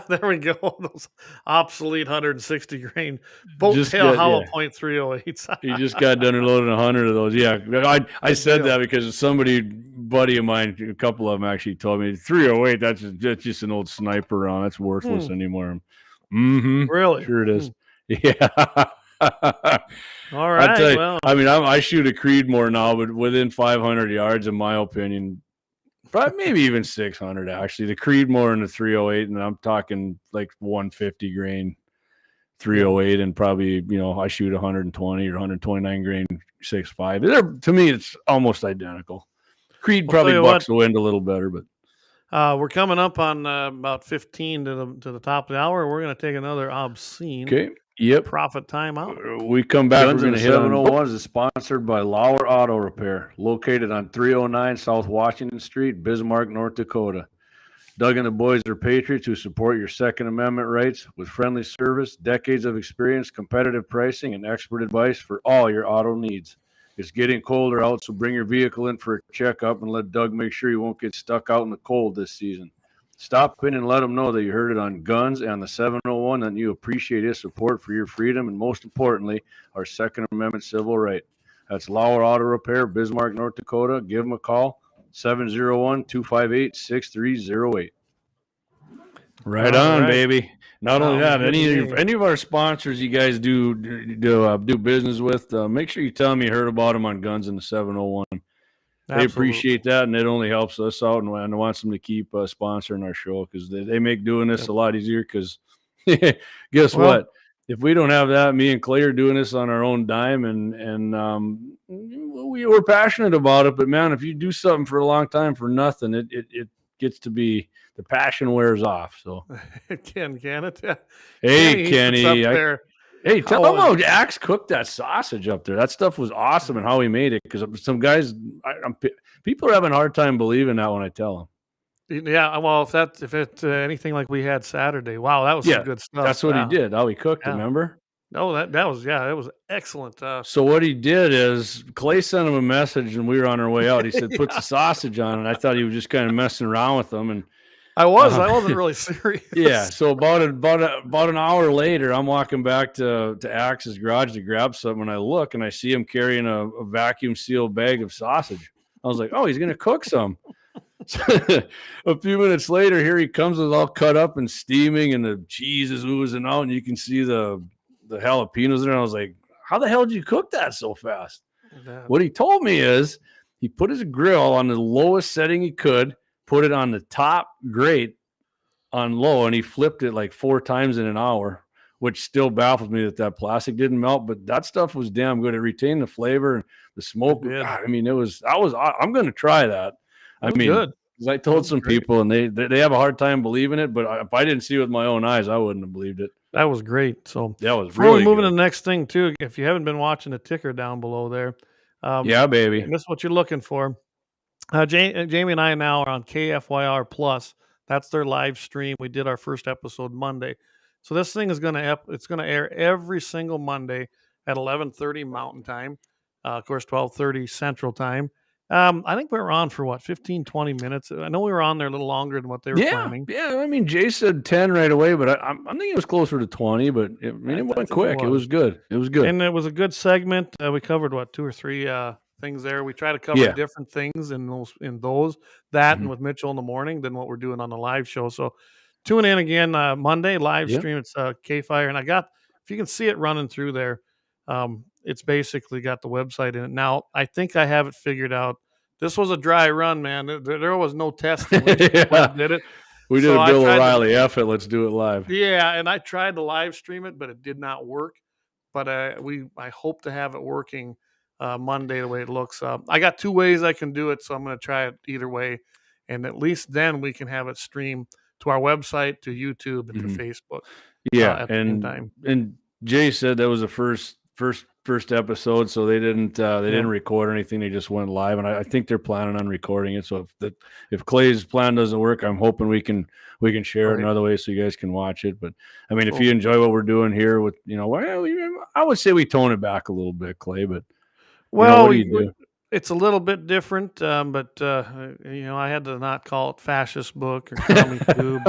There we go. Those obsolete 160 grain boat tail hollow .308s. He just got done unloading 100 of those. Yeah, I said that because buddy of mine, a couple of them actually told me 308. That's just an old sniper round. That's worthless anymore. Really? Sure it is. Yeah. All right. I mean, I shoot a Creedmoor now, but within 500 yards, in my opinion. Probably maybe even 600 actually. The Creedmoor and the 308, and I'm talking like 150 grain 308, and probably I shoot 120 or 129 grain 6.5. To me, it's almost identical. Creed probably bucks the wind a little better, but we're coming up on about 15 to the top of the hour. We're going to take another obscene. Profit time out. We come back. Guns in the 701 is sponsored by Lauer Auto Repair, located on 309 South Washington Street, Bismarck, North Dakota. Doug and the boys are patriots who support your Second Amendment rights with friendly service, decades of experience, competitive pricing, and expert advice for all your auto needs. It's getting colder out, so bring your vehicle in for a checkup and let Doug make sure you won't get stuck out in the cold this season. Stop in and let him know that you heard it on Guns and the 701, and you appreciate his support for your freedom and, most importantly, our Second Amendment civil right. That's Lauer Auto Repair, Bismarck, North Dakota. Give them a call, 701-258-6308. Right on, baby. Not only that, any of our sponsors you guys do business with, make sure you tell them you heard about them on Guns and the 701. They appreciate that, and it only helps us out, and I want them to keep sponsoring our show because they make doing this a lot easier. Because guess what? If we don't have that, me and Clay are doing this on our own dime, and we're passionate about it. But man, if you do something for a long time for nothing, it gets to be the passion wears off. So can it? Hey, Kenny. Hey, tell them how Axe cooked that sausage up there. That stuff was awesome, and how he made it. Because some guys, people are having a hard time believing that when I tell them. Yeah, well, if it's anything like we had Saturday, wow, that was some good stuff. That's what he did. How he cooked, remember? No, that was it was excellent. So what he did is Clay sent him a message, and we were on our way out. He said, "Put the sausage on," and I thought he was just kind of messing around with them, and. I wasn't really serious. Yeah. So about an hour later, I'm walking back to Axe's garage to grab something, and I look and I see him carrying a vacuum sealed bag of sausage. I was like, oh, he's gonna cook some. A few minutes later, here he comes with all cut up and steaming, and the cheese is oozing out, and you can see the jalapenos in there. I was like, how the hell did you cook that so fast? Yeah. What he told me is He put his grill on the lowest setting he could, put it on the top grate on low, and he flipped it like 4 times in an hour, which still baffles me that plastic didn't melt. But that stuff was damn good. It retained the flavor and the smoke. I mean, I'm going to try that. I mean, good. Because I told some people, and they have a hard time believing it. But if I didn't see it with my own eyes, I wouldn't have believed it. That was great. So that was before really we move good. to the next thing too, if you haven't been watching the ticker down below there, yeah, baby, that's what you're looking for. Jamie and I now are on KFYR Plus. That's their live stream. We did our first episode Monday, so this thing is going to air every single Monday at 11:30 Mountain Time, of course 12:30 Central Time. I think we were on for 15, 20 minutes. I know we were on there a little longer than what they were planning. Yeah, I mean, Jay said 10 right away, but I'm thinking it was closer to 20, but it went quick. It was good. It was good. And it was a good segment. We covered 2 or 3 things there. We try to cover different things in those and with Mitchell in the morning than what we're doing on the live show. So tune in again Monday live stream. It's KFYR, and if you can see it running through there, it's basically got the website in it. Now I think I have it figured out. This was a dry run, man. There was no testing. We just did it. We did a Bill O'Reilly effort. Let's do it live. Yeah, and I tried to live stream it, but it did not work. But I hope to have it working Monday the way it looks. I got 2 ways I can do it, so I'm going to try it either way, and at least then we can have it stream to our website, to YouTube, and to Facebook. Yeah, at the same time. And Jay said that was the first episode, so they didn't record anything. They just went live, and I think they're planning on recording it. So if Clay's plan doesn't work, I'm hoping we can share it another way so you guys can watch it. But I mean, if you enjoy what we're doing here with, I would say we tone it back a little bit, Clay. But what do you do? It's a little bit different, but I had to not call it fascist book or commie tube.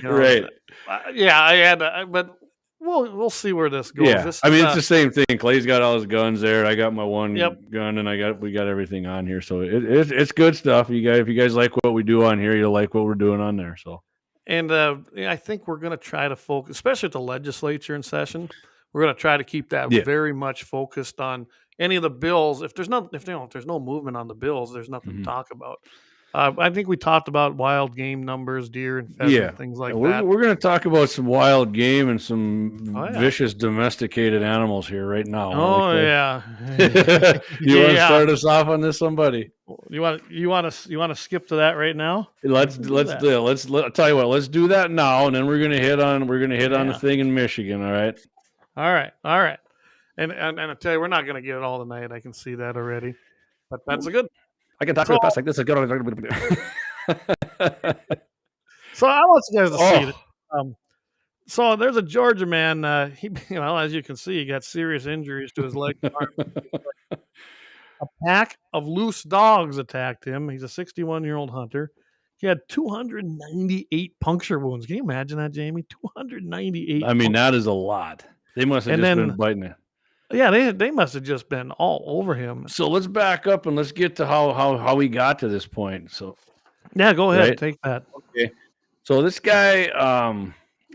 Right? I had to, but. We'll see where this goes. Yeah, it's the same thing. Clay's got all his guns there. I got my one gun, and we got everything on here. So it's good stuff. If you guys like what we do on here, you'll like what we're doing on there. So, and I think we're going to try to focus, especially with the legislature in session. We're going to try to keep that very much focused on any of the bills. If there's no movement on the bills, there's nothing to talk about. I think we talked about wild game numbers, deer and pheasant, things like that. We're going to talk about some wild game and some vicious domesticated animals here right now. Oh yeah. You want to start us off on this, somebody? You want to skip to that right now? Let's I'll tell you what. Let's do that now, and then we're going to hit on the thing in Michigan. All right. And I tell you, we're not going to get it all tonight. I can see that already. But that's a good. I can talk real fast like this. So I want you guys to see it. So there's a Georgia man. He, as you can see, he got serious injuries to his leg. A pack of loose dogs attacked him. He's a 61-year-old hunter. He had 298 puncture wounds. Can you imagine that, Jamie? 298. I mean, that is a lot. They must have been biting it. Yeah, they must have just been all over him. So let's back up and let's get to how we got to this point. So yeah, go ahead, take that. Okay. So this guy,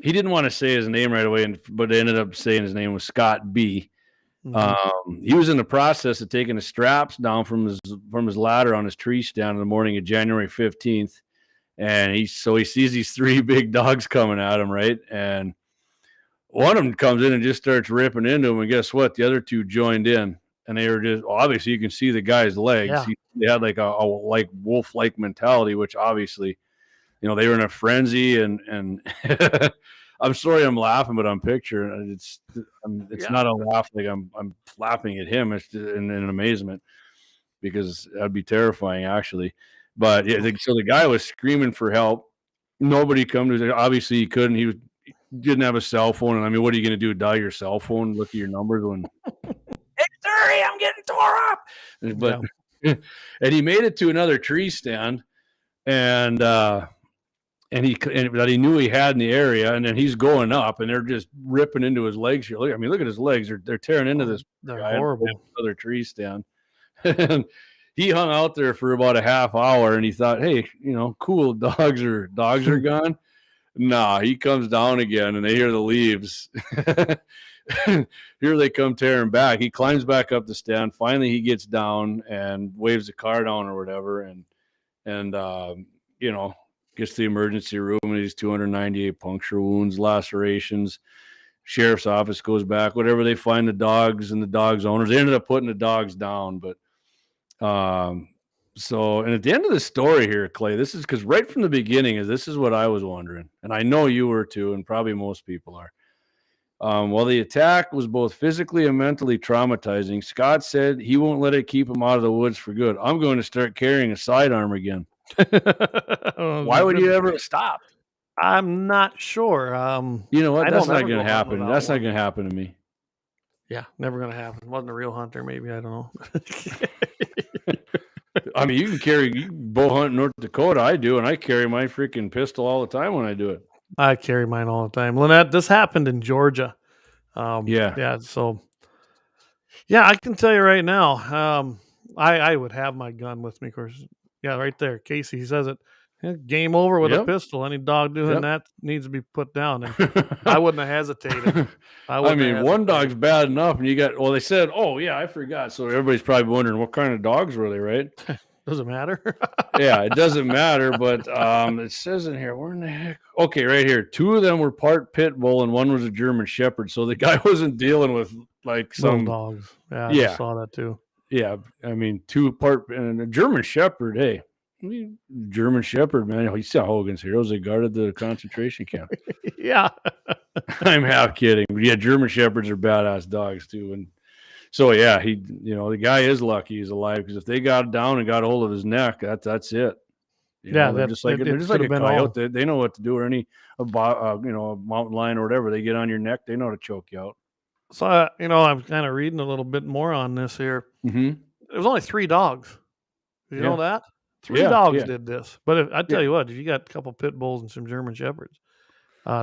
he didn't want to say his name right away, but ended up saying his name was Scott B. He was in the process of taking the straps down from his ladder on his tree stand in the morning of January 15th, and he sees these 3 big dogs coming at him, right? And one of them comes in and just starts ripping into him, and guess what? The other 2 joined in, and they were just obviously you can see the guy's legs. Yeah. They had like a wolf-like mentality, which obviously, they were in a frenzy. And I'm sorry I'm laughing, but I'm picturing it's not a laugh like I'm laughing at him. It's in amazement, because that'd be terrifying actually. But so the guy was screaming for help. Nobody come to him. Obviously he couldn't. He didn't have a cell phone, and I mean, what are you going to do? Dial your cell phone, look at your numbers when hey, I'm getting tore up. But and he made it to another tree stand, and that he knew he had in the area, and then he's going up, and they're just ripping into his legs here. Look at his legs; they're tearing into this. They're horrible. Another tree stand. And he hung out there for about a half hour, and he thought, hey, cool, dogs are gone. Nah, he comes down again, and they hear the leaves. here they come tearing back. He climbs back up the stand. Finally, he gets down and waves the car down or whatever, and gets to the emergency room, and he's 298 puncture wounds, lacerations. Sheriff's office goes back, whatever. They find the dogs and the dogs' owners. They ended up putting the dogs down, but and at the end of the story here, Clay, this is because right from the beginning, this is what I was wondering, and I know you were too, and probably most people are. While the attack was both physically and mentally traumatizing, Scott said he won't let it keep him out of the woods for good. I'm going to start carrying a sidearm again. Why would you ever stop? I'm not sure. You know what? That's not going to happen. That's not going to happen to me. Yeah, never going to happen. Wasn't a real hunter, maybe. I don't know. I mean, you can bow hunt in North Dakota. I do, and I carry my freaking pistol all the time when I do it. I carry mine all the time. Lynette, this happened in Georgia. Yeah. So, I can tell you right now, I would have my gun with me, of course. Yeah, right there. Casey, he says it. Yeah, game over with a pistol. Any dog doing that needs to be put down. And I wouldn't have hesitated. One dog's bad enough, and they said, oh, yeah, I forgot. So everybody's probably wondering what kind of dogs were they, right? Doesn't matter. Yeah, it doesn't matter, but it says in here, where in the heck? Okay, right here. 2 of them were part pit bull, and 1 was a German Shepherd. So the guy wasn't dealing with like some dogs. Yeah, I saw that too. Yeah, I mean, 2 part and a German Shepherd. Hey, German Shepherd, man. You saw Hogan's Heroes. They guarded the concentration camp. Yeah, I'm half kidding, but yeah, German Shepherds are badass dogs too, and. So yeah, the guy is lucky he's alive, because if they got down and got a hold of his neck, that's it. They're just like a coyote. They know what to do, or a mountain lion or whatever. They get on your neck, they know how to choke you out. So I'm kind of reading a little bit more on this here. Mm-hmm. There was only 3 dogs. Did you know that? 3 dogs did this. But I tell you what, if you got a couple pit bulls and some German Shepherds,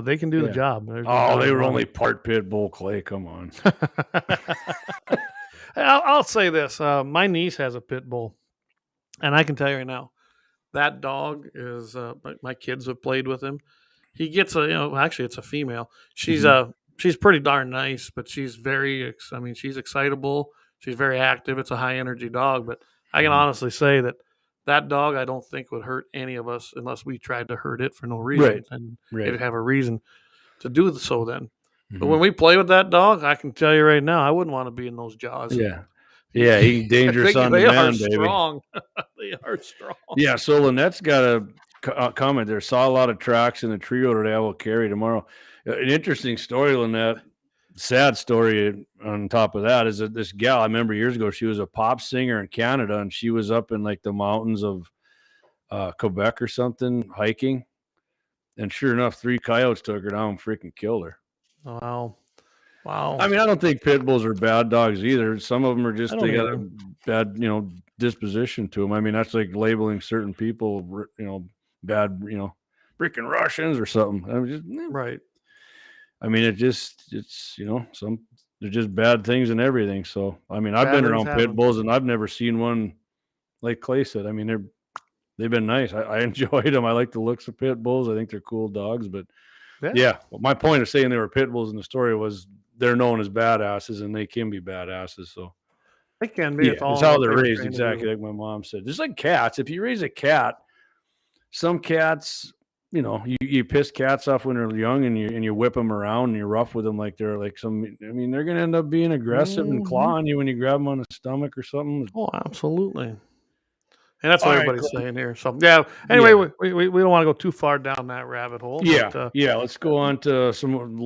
they can do the job. They were only part pit bull, Clay. Come on. I'll say this. My niece has a pit bull, and I can tell you right now, that dog is. My kids have played with him. He gets actually it's a female. She's she's pretty darn nice, but she's she's excitable. She's very active. It's a high energy dog, but I can honestly say that dog, I don't think would hurt any of us unless we tried to hurt it for no reason. Right. And right. it'd have a reason to do so then. Mm-hmm. But when we play with that dog, I can tell you right now, I wouldn't want to be in those jaws. Yeah. Yeah, he's dangerous on the man, baby. Strong. They are strong. Yeah, so Lynette's got a comment there. Saw a lot of tracks in the trio today. I will carry tomorrow. An interesting story, Lynette. Sad story on top of that is that this gal, I remember years ago, she was a pop singer in Canada, and she was up in like the mountains of Quebec or something hiking, and sure enough, 3 coyotes took her down and freaking killed her. Wow. I mean, I don't think pit bulls are bad dogs either. Some of them are just, they got a bad, disposition to them. I mean, that's like labeling certain people, bad, freaking Russians or something. I mean, right. I mean, it's they're just bad things and everything. So, I mean, I've been around pit bulls and I've never seen one like Clay said. I mean, they've been nice. I enjoyed them. I like the looks of pit bulls. I think they're cool dogs, but well, my point of saying they were pit bulls in the story was they're known as badasses, and they can be badasses. So they can be. It's how they're raised, exactly like my mom said. Just like cats. If you raise a cat, some cats, you piss cats off when they're young, and you whip them around and you're rough with them like they're like they're going to end up being aggressive and clawing you when you grab them on the stomach or something. Oh, absolutely. And that's what everybody's saying here. So, anyway, we don't want to go too far down that rabbit hole. But, let's go on to some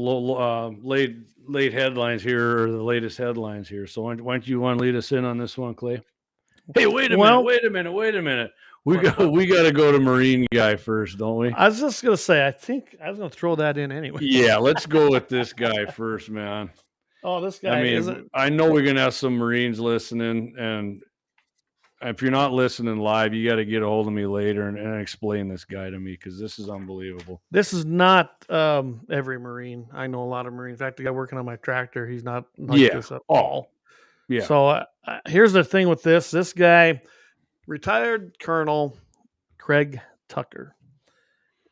late headlines here, or the latest headlines here. So why don't you want to lead us in on this one, Clay? Hey, wait a minute. We got to go to Marine guy first, don't we? I was just going to say, I think I was going to throw that in anyway. Yeah, let's go with this guy first, man. Oh, this guy. I mean, I know we're going to have some Marines listening, and if you're not listening live, you got to get a hold of me later and explain this guy to me, because this is unbelievable. This is not every Marine. I know a lot of Marines. In fact, the guy working on my tractor, he's not like this at all. Yeah. So here's the thing with this. This guy, retired Colonel Craig Tucker,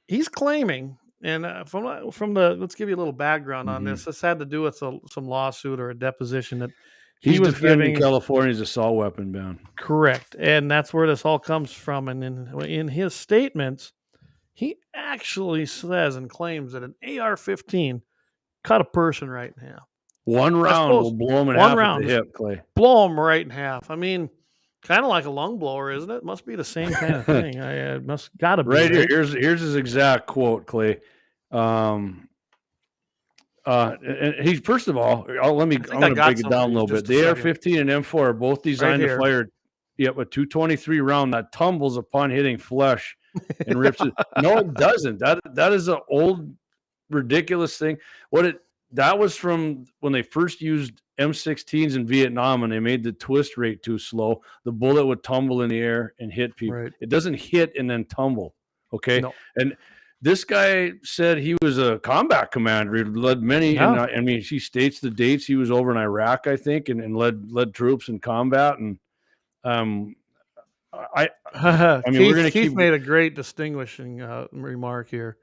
he's claiming And from the let's give you a little background on Mhm. this. This had to do with some lawsuit or a deposition that He's he was defending giving. California's assault weapon ban. Correct, and that's where this all comes from. And in his statements, he actually says and claims that an AR-15 cut a person right in half. One round will blow him in half at the hip, Clay. Blow him right in half. I mean, kind of like a lung blower, isn't it? Must be the same kind of thing. Must gotta be Right here. Here's his exact quote, Clay. And he first of all, I'm going to break it down a little bit. The AR-15 and M4 are both designed to fire a 223 round that tumbles upon hitting flesh and rips it. No, it doesn't. That is an old ridiculous thing. That was from when they first used M16s in Vietnam and they made the twist rate too slow. The bullet would tumble in the air and hit people. Right. It doesn't hit and then tumble. Okay. No. And this guy said he was a combat commander. He led many. Yeah. And, I mean, he states the dates. He was over in Iraq, I think, and led troops in combat. And I mean, we're going to Keith keep. made a great distinguishing remark here.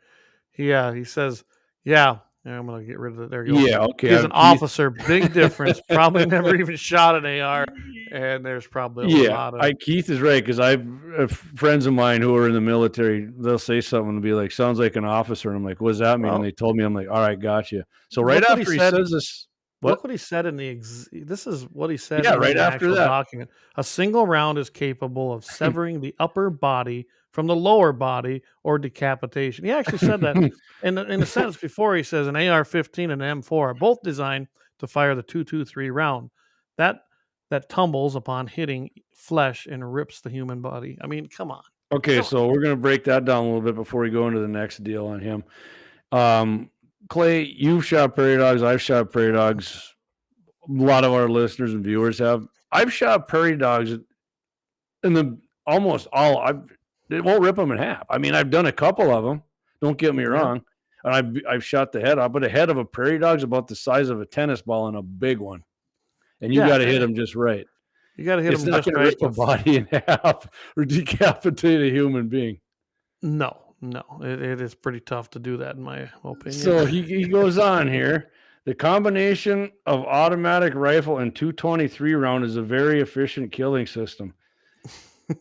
He says, yeah, I'm going to get rid of it. There you go. Yeah, okay. He's an officer. Big difference. Probably never even shot an AR. And there's probably a lot of. Keith is right because I've friends of mine who are in the military. They'll say something and be like, "Sounds like an officer," and I'm like, "What does that mean?" And they told me, I'm like, "All right, gotcha." So right after he says this, look what he said in this is what he said. Yeah, in right the after actual that document. A single round is capable of severing the upper body from the lower body or decapitation. He actually said that in the sentence before. He says an AR-15 and an M4 are both designed to fire the 223 round that tumbles upon hitting flesh and rips the human body. I mean, come on. Okay, so we're going to break that down a little bit before we go into the next deal on him. Clay, you've shot prairie dogs. I've shot prairie dogs. A lot of our listeners and viewers have. I've shot prairie dogs in almost all. It won't rip them in half. I mean, I've done a couple of them. Don't get me wrong. And I've shot the head off, but a head of a prairie dog is about the size of a tennis ball and a big one. And you got to hit them just right. You got to hit them just right. Rip a body in half or decapitate a human being. No, it is pretty tough to do that, in my opinion. So he goes on here. The combination of automatic rifle and 223 round is a very efficient killing system.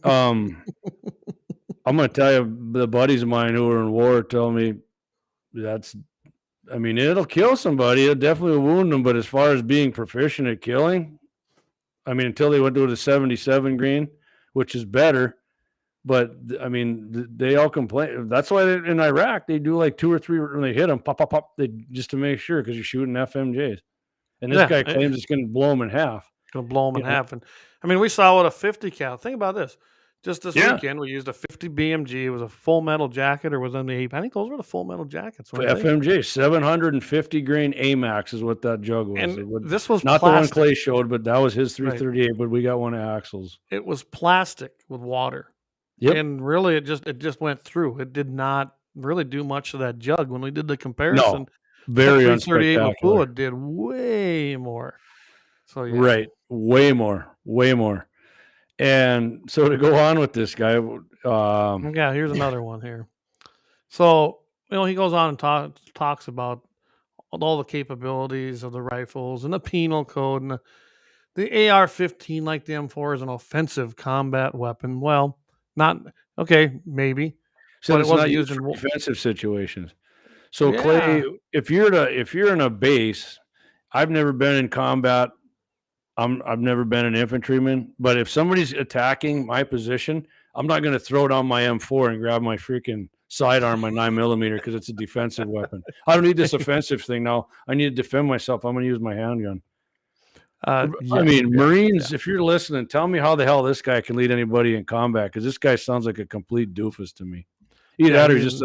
I'm going to tell you, the buddies of mine who are in war tell me it'll kill somebody. It'll definitely wound them. But as far as being proficient at killing, I mean, until they went to the 77 grain, which is better. But I mean, they all complain. That's why in Iraq they do like 2 or 3 when they hit them, pop, pop, pop. Just to make sure because you're shooting FMJs. And this guy claims it's going to blow them in half. Going to blow them in half. And I mean, we saw what a 50 cal. Think about this. Just this weekend, we used a 50 BMG. It was a full metal jacket, or was on the I think those were the full metal jackets. FMJ 750 grain AMAX is what that jug was. And this was not plastic. The one Clay showed, but that was his 338. Right. But we got one of Axel's. It was plastic with water. Yep. And really, it just went through. It did not really do much to that jug when we did the comparison. No, very 338 with fluid did way more. So right, way more. And so to go on with this guy, here's another one here. So he goes on and talks about all the capabilities of the rifles and the penal code and the AR-15, like the M4, is an offensive combat weapon. Well, not okay, maybe. So but it's it wasn't not used in defensive situations. So Clay, if you're in a base, I've never been in combat. I've never been an infantryman, but if somebody's attacking my position, I'm not going to throw down my M4 and grab my freaking sidearm, my 9mm, because it's a defensive weapon. I don't need this offensive thing now. I need to defend myself. I'm going to use my handgun. Marines, if you're listening, tell me how the hell this guy can lead anybody in combat, because this guy sounds like a complete doofus to me. Either that or just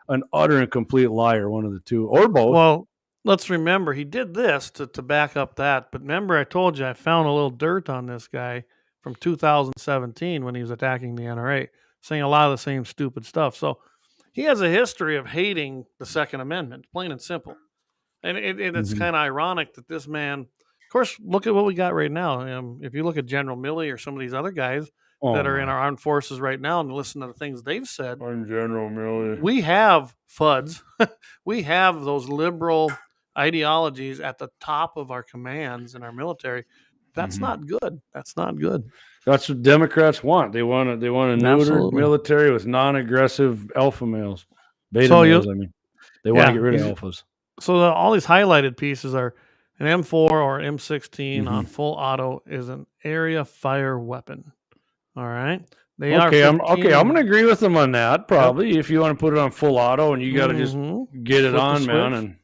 an utter and complete liar, one of the two, or both. Well, let's remember, he did this to back up that. But remember, I told you I found a little dirt on this guy from 2017 when he was attacking the NRA, saying a lot of the same stupid stuff. So he has a history of hating the Second Amendment, plain and simple. And it's kind of ironic that this man, of course, look at what we got right now. If you look at General Milley or some of these other guys, that are in our armed forces right now and listen to the things they've said. On General Milley. We have FUDs. We have those liberal ideologies at the top of our commands in our military. That's not good. That's not good. That's what Democrats want. They want a neutered military with non-aggressive alpha males, beta males. I mean, they want to get rid of alphas. So all these highlighted pieces are an M4 or M16 on full auto is an area fire weapon. All right. I'm going to agree with them on that. Probably if you want to put it on full auto and you got to just get it on, man. And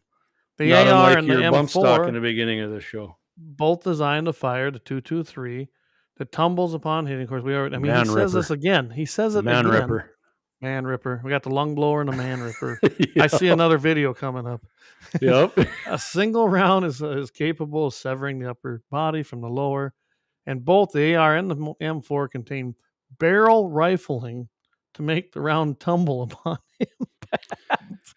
the AR and the M4 bump stock in the beginning of the show. Both designed to fire the 223 that tumbles upon hitting. Of course, he says this again. He says it again. Man ripper. We got the lung blower and the man ripper. I see another video coming up. Yep. A single round is capable of severing the upper body from the lower, and both the AR and the M4 contain barrel rifling to make the round tumble upon impact.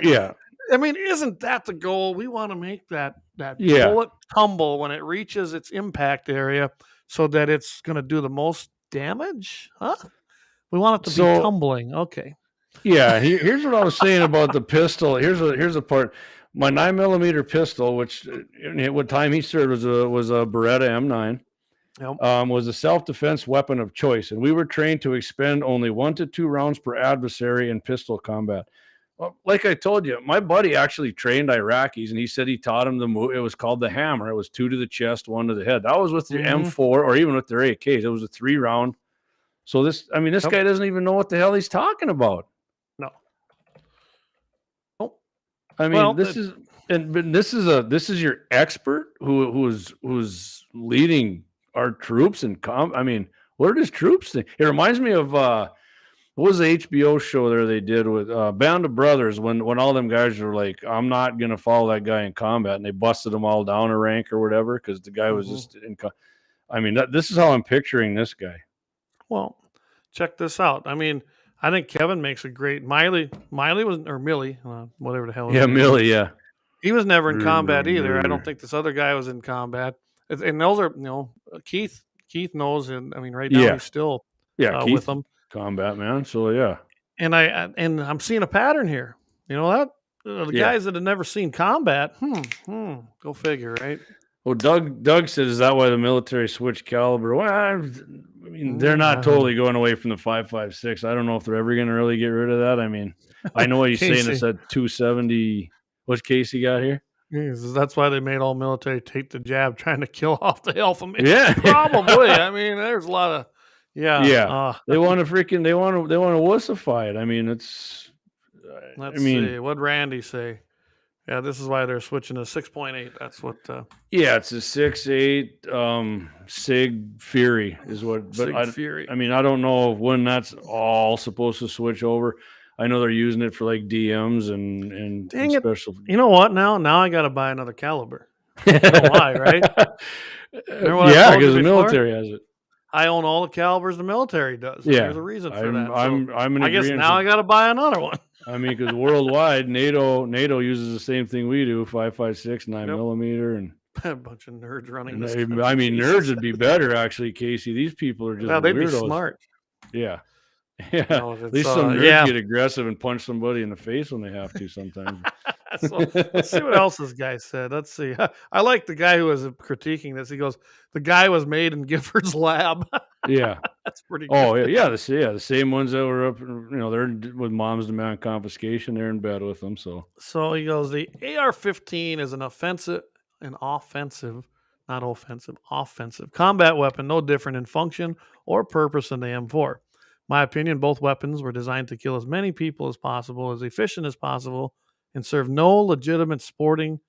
Yeah. I mean, isn't that the goal? We want to make that bullet tumble when it reaches its impact area so that it's going to do the most damage? Huh? We want it to be tumbling. Okay. Yeah. Here's what I was saying about the pistol. Here's a part. My 9mm pistol, which at what time he served was a Beretta M9, was a self-defense weapon of choice. And we were trained to expend only 1 to 2 rounds per adversary in pistol combat. Well, like I told you, my buddy actually trained Iraqis, and he said he taught them the move. It was called the hammer. It was 2 to the chest, 1 to the head. That was with the M4 or even with their AKs. It was a 3-round. So this guy doesn't even know what the hell he's talking about. No. I mean, this is your expert who's leading our troops and I mean, what are his troops think? It reminds me of what was the HBO show there they did with Band of Brothers when all them guys were like, I'm not going to follow that guy in combat, and they busted them all down a rank or whatever because the guy was just in this is how I'm picturing this guy. Well, check this out. I mean, I think Kevin makes a great Miley was, or Millie, whatever the hell. Yeah, Millie, yeah. He was never in combat either. I don't think this other guy was in combat. And those are, Keith knows, and I mean, right now he's still with them. Combat man, so yeah. And I'm seeing a pattern here. You know that the guys that have never seen combat. Go figure, right? Well, Doug said, is that why the military switched caliber? Well, I mean, they're not totally going away from the 5.56. I don't know if they're ever going to really get rid of that. I mean, I know what he's saying. It's at 270. What's Casey got here? That's why they made all military take the jab, trying to kill off the alpha male. Yeah, probably. I mean, there's a lot of. Yeah. They want to wussify it. I mean, it's. Let's see. What'd Randy say? Yeah, this is why they're switching to 6.8. That's what. Yeah, it's a 6.8 Sig Fury is what. But Fury. I mean, I don't know when that's all supposed to switch over. I know they're using it for like DMs and special. You know what? Now I got to buy another caliber. I don't know why, right? Yeah, because the military has it. I own all the calibers the military does. Yeah, there's a reason for that. I'm I guess now I got to buy another one. I mean, because worldwide, NATO uses the same thing we do: 5.56, 9mm, and a bunch of nerds running. I mean, nerds would be better actually, Casey. These people are just they'd weirdos. Be smart. Yeah. Yeah, at least some nerds get aggressive and punch somebody in the face when they have to sometimes. So, let's see what else this guy said. Let's see. I like the guy who was critiquing this. He goes, the guy was made in Gifford's lab. Yeah. That's pretty good. Oh, yeah. The same ones that were up, they're with moms demand confiscation. They're in bed with them. So he goes, the AR-15 is an offensive combat weapon, no different in function or purpose than the M4. My opinion, both weapons were designed to kill as many people as possible, as efficient as possible, and serve no legitimate sporting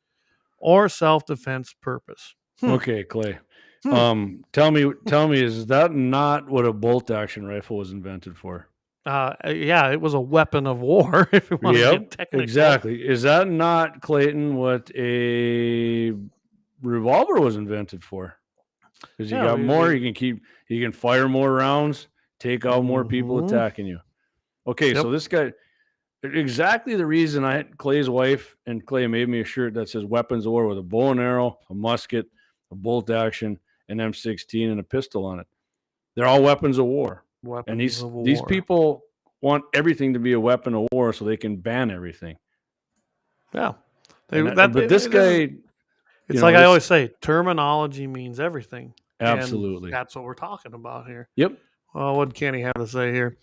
or self-defense purpose. Okay, Clay. Tell me, is that not what a bolt-action rifle was invented for? Yeah, it was a weapon of war. If you want to get technical. Exactly. Is that not, Clayton, what a revolver was invented for? Because you got more, you can fire more rounds. Take out more people attacking you. Okay, so this guy, exactly the reason I had Clay's wife and Clay made me a shirt that says weapons of war with a bow and arrow, a musket, a bolt action, an M16, and a pistol on it. They're all weapons of war. And these of war. people want everything to be a weapon of war so they can ban everything. Yeah. But this guy, it's like I always say, terminology means everything. Absolutely. And that's what we're talking about here. Yep. Well, what did Kenny have to say here?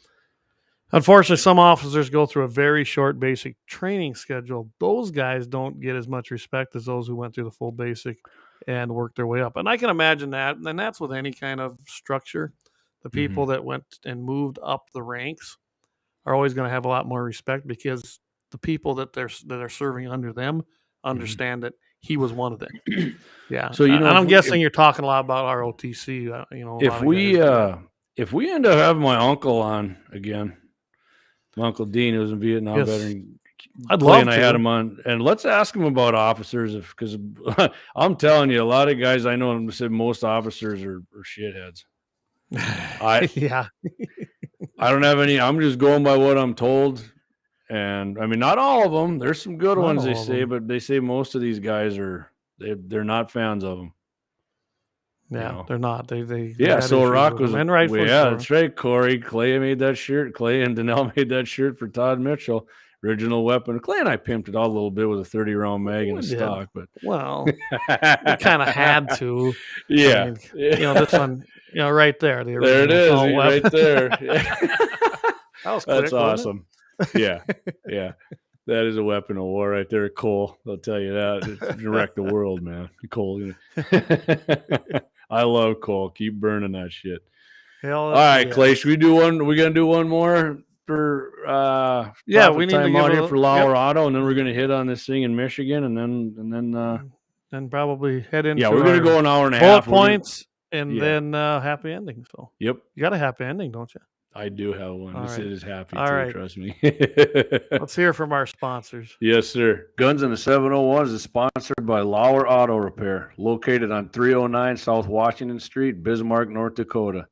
Unfortunately, some officers go through a very short basic training schedule. Those guys don't get as much respect as those who went through the full basic and worked their way up. And I can imagine that. And that's with any kind of structure. The people that went and moved up the ranks are always going to have a lot more respect because the people that are serving under them understand that he was one of them. Yeah. So and I'm guessing you're talking a lot about ROTC. If we end up having my uncle on again, my Uncle Dean, who was in Vietnam veteran, I'd love to. I had him on, and let's ask him about officers, because I'm telling you, a lot of guys I know said most officers are shitheads. Yeah. I don't have any. I'm just going by what I'm told, and I mean, not all of them. There's some good ones they say, but they say most of these guys they're not fans of them. Yeah, they're not. They so Rock was that's right. Corey Clay made that shirt. Clay and Donnell made that shirt for Todd Mitchell. Original weapon. Clay and I pimped it all a little bit with a 30-round mag and a stock, but we kind of had to. Yeah, I mean, this one, right there. There it is, right there. That's awesome. Yeah. That is a weapon of war right there, Cole. I'll tell you that. It's wreck the world, man. Cole. I love Cole. Keep burning that shit. All right, Clay. Should we do one? We're gonna do one more for we need to out here for Lauer Auto, and then we're gonna hit on this thing in Michigan, and then probably head into we're gonna go an hour and a half. Bullet points, and then happy ending. So you got a happy ending, don't you? I do have one. This is happy too, right. Trust me. Let's hear from our sponsors. Yes, sir. Guns in the 701 is sponsored by Lauer Auto Repair, located on 309 South Washington Street, Bismarck, North Dakota.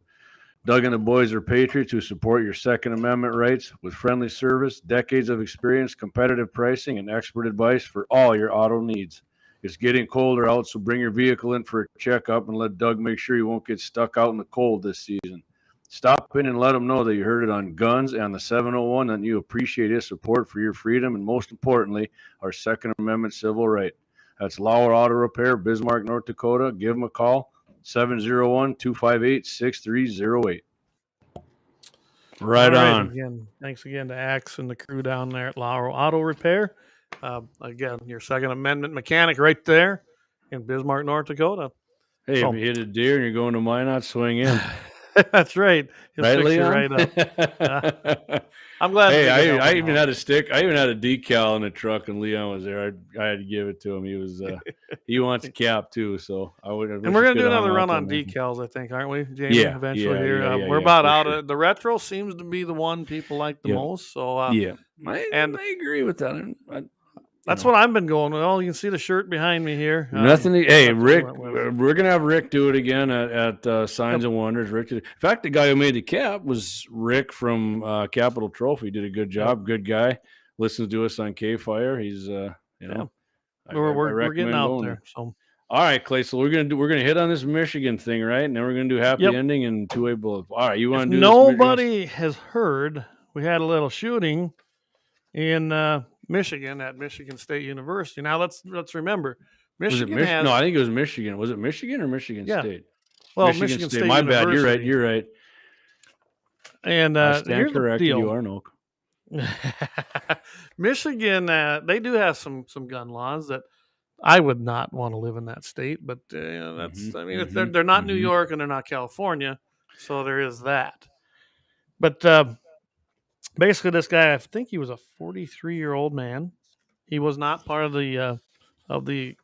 Doug and the boys are patriots who support your Second Amendment rights with friendly service, decades of experience, competitive pricing, and expert advice for all your auto needs. It's getting colder out, so bring your vehicle in for a checkup and let Doug make sure you won't get stuck out in the cold this season. Stop in and let him know that you heard it on Guns and the 701 and you appreciate his support for your freedom and, most importantly, our Second Amendment civil right. That's Lauer Auto Repair, Bismarck, North Dakota. Give them a call, 701-258-6308. Right on. Thanks again to Axe and the crew down there at Lauer Auto Repair. Again, your Second Amendment mechanic right there in Bismarck, North Dakota. Hey, if you hit a deer and you're going to Minot, swing in. That's right. Right, Leon? Right up. I'm glad. Hey, I even had a stick. I even had a decal in the truck, and Leon was there. I had to give it to him. He was he wants a cap too, so I would. And we're gonna do another run on decals, I think, aren't we, Jamie? Eventually here. We're about out of the retro. Seems to be the one people like the most. So I agree with that. That's what I've been going with. Oh, you can see the shirt behind me here. Nothing. Hey, Rick, we're going to have Rick do it again at Signs and Wonders. Rick, in fact, the guy who made the cap was Rick from Capital Trophy. Did a good job. Good guy. Listens to us on KFYR. He's, we're getting out there. So. All right, Clay. So we're gonna hit on this Michigan thing, right? And then we're gonna do happy ending and two-way bullet. All right, you want to do? Nobody has heard. We had a little shooting in Michigan at Michigan State University. Now let's remember, Michigan has. No, I think it was Michigan. Was it Michigan or Michigan State? Well, Michigan State. My University. bad. You're right. And I stand corrected. You are no. Michigan, they do have some gun laws that I would not want to live in that state. But that's. I mean, they're not New York and they're not California, so there is that. But basically, this guy, I think he was a 43-year-old man. He was not part of the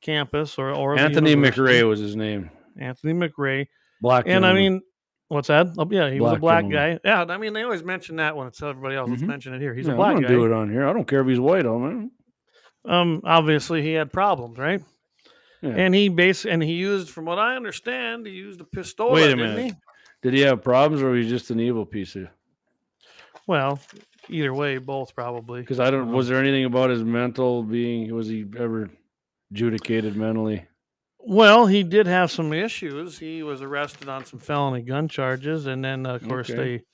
campus or Anthony McRae was his name. Anthony McRae, black. And I mean, what's that? Oh yeah, he was a black gentleman. guy. Yeah, I mean, they always mention that when it's everybody else. Let's mention it here. He's a black guy. Do it on here. I don't care if he's white, man. Obviously, he had problems, right? Yeah. And he used, from what I understand, he used a pistola. Wait a minute. Did he have problems, or was he just an evil piece of? Well, either way, both probably. Because I don't. Was there anything about his mental being? Was he ever adjudicated mentally? Well, he did have some issues. He was arrested on some felony gun charges, and then of course Okay. they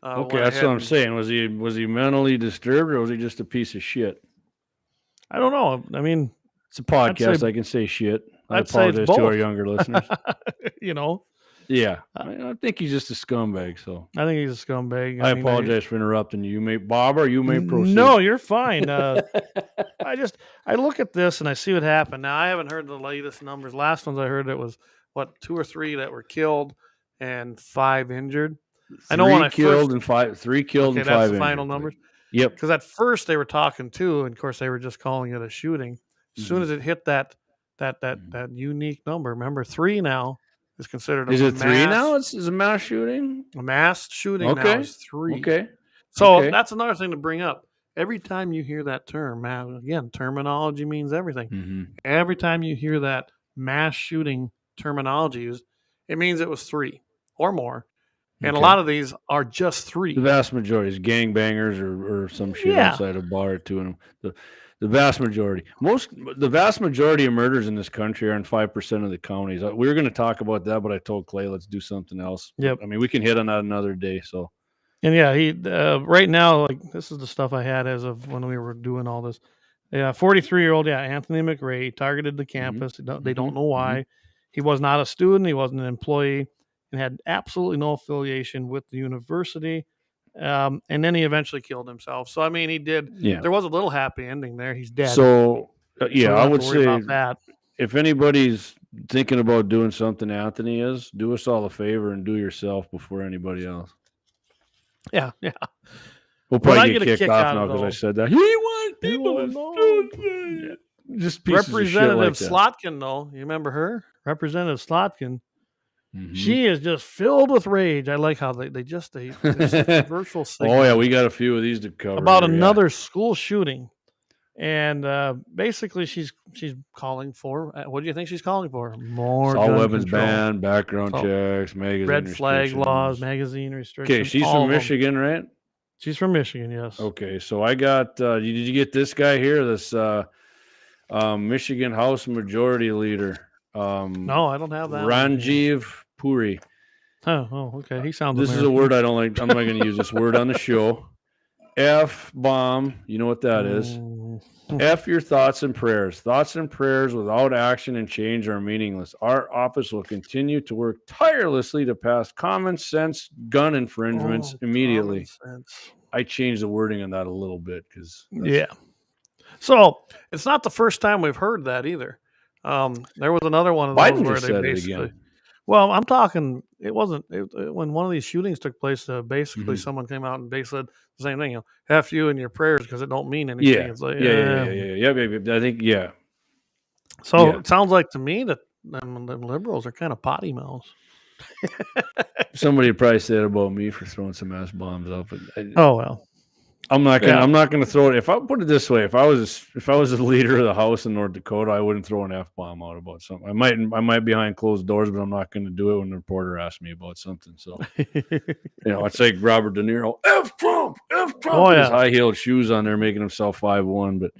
Okay, went that's ahead what I'm and saying. Was he mentally disturbed, or was he just a piece of shit? I don't know. I mean, It's a podcast. say- I can say shit. I I'd say it's apologize to our both. younger listeners. you know, Yeah, I think he's just a scumbag. So I think he's a scumbag. I mean, apologize for interrupting you. You may, Bobber, you may proceed. No, you're fine. I look at this and I see what happened. Now I haven't heard the latest numbers. Last ones I heard it was 2 or 3 that were killed and 5 injured. I know when I killed first, and 5, 3 killed okay, and 5 that's the injured. final numbers. Yep. Because at first they were talking 2, and of course they were just calling it a shooting. As soon as it hit that unique number, remember 3 now is considered a Is it 3 now? mass- It's a mass shooting. A mass shooting now Okay. is 3. Okay. So Okay. that's another thing to bring up. Every time you hear that term, man, again, terminology means everything. Mm-hmm. Every time you hear that mass shooting terminology used, it means it was 3 or more. And a Okay. lot of these are just 3. The vast majority is gangbangers or some shit Yeah. outside a bar or 2 of them. The vast majority. The vast majority of murders in this country are in 5% of the counties. We were going to talk about that, but I told Clay, let's do something else. Yep. I mean, we can hit on that another day. So And yeah, he right now, like this is the stuff I had as of when we were doing all this. Yeah, 43-year-old, Anthony McRae targeted the campus. They don't know why. He was not a student. He wasn't an employee, and had absolutely no affiliation with the university. And then he eventually killed himself. So I mean, he did. Yeah. There was a little happy ending there. He's dead. So So yeah, we don't I have would to worry say about that. if anybody's thinking about doing something Anthony is, do us all a favor and do yourself before anybody else. Yeah. We'll What I probably get a get kicked kick off out now of, because I though- said that. He wants people to do just pieces Representative of shit like that. Slotkin, though, you remember her? Representative Slotkin. Mhm. She is just filled with rage. I like how there's controversial segment Oh yeah, we got a few of these to cover about here, yeah. another school shooting, and basically she's calling for. What do you think she's calling for? More Assault gun weapons control. ban, background So, checks, magazine red flag restrictions. laws, magazine restrictions. Okay, she's all from of them. Michigan, right? She's from Michigan, yes. Okay, so I got. Did you get this guy here? This Michigan House Majority Leader. No, I don't have that. Ranjiv Puri. Oh, okay. He sounds. This is a American. word I don't like. I'm not going to use this word on the show. F-bomb. You know what that is? F your thoughts and prayers. Thoughts and prayers without action and change are meaningless. Our office will continue to work tirelessly to pass common sense gun infringements immediately. I changed the wording on that a little bit because Yeah. So it's not the first time we've heard that either. There was another one of those Biden where just they said it basically. again. Well, I'm talking. It wasn't when one of these shootings took place. Basically, Mhm. someone came out and basically said the same thing. You know, F you and your prayers because it don't mean anything. Yeah. It's like, Yeah. I think, yeah. So Yeah. it sounds like to me that them liberals are kind of potty mouths. Somebody would probably say it about me for throwing some ass bombs up. But Oh well. I'm not gonna. Yeah. I'm not gonna throw it. If I put it this way, if I was the leader of the House in North Dakota, I wouldn't throw an F-bomb out about something. I might behind closed doors, but I'm not going to do it when the reporter asks me about something. So, it's like Robert De Niro, F-Trump, Oh, with yeah. his high-heeled shoes on there, making himself 5'1". But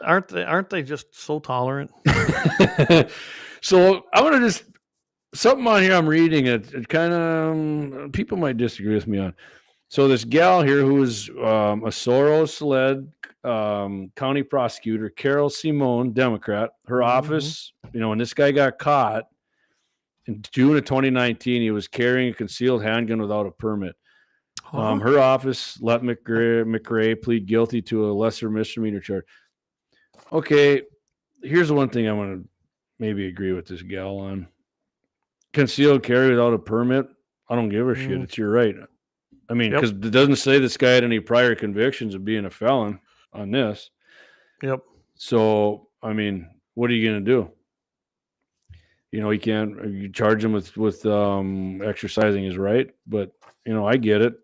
Aren't they just so tolerant? so I'm gonna just something on here. I'm reading it kind of people might disagree with me on. So this gal here who is a Soros-led county prosecutor, Carol Simone, Democrat, her office, when this guy got caught in June of 2019, he was carrying a concealed handgun without a permit. Her office let McRae plead guilty to a lesser misdemeanor charge. Okay, here's the one thing I want to maybe agree with this gal on. Concealed carry without a permit, I don't give a shit. It's your right. I mean, because it doesn't say this guy had any prior convictions of being a felon on this. Yep. So, I mean, what are you going to do? You charge him with exercising his right, but I get it.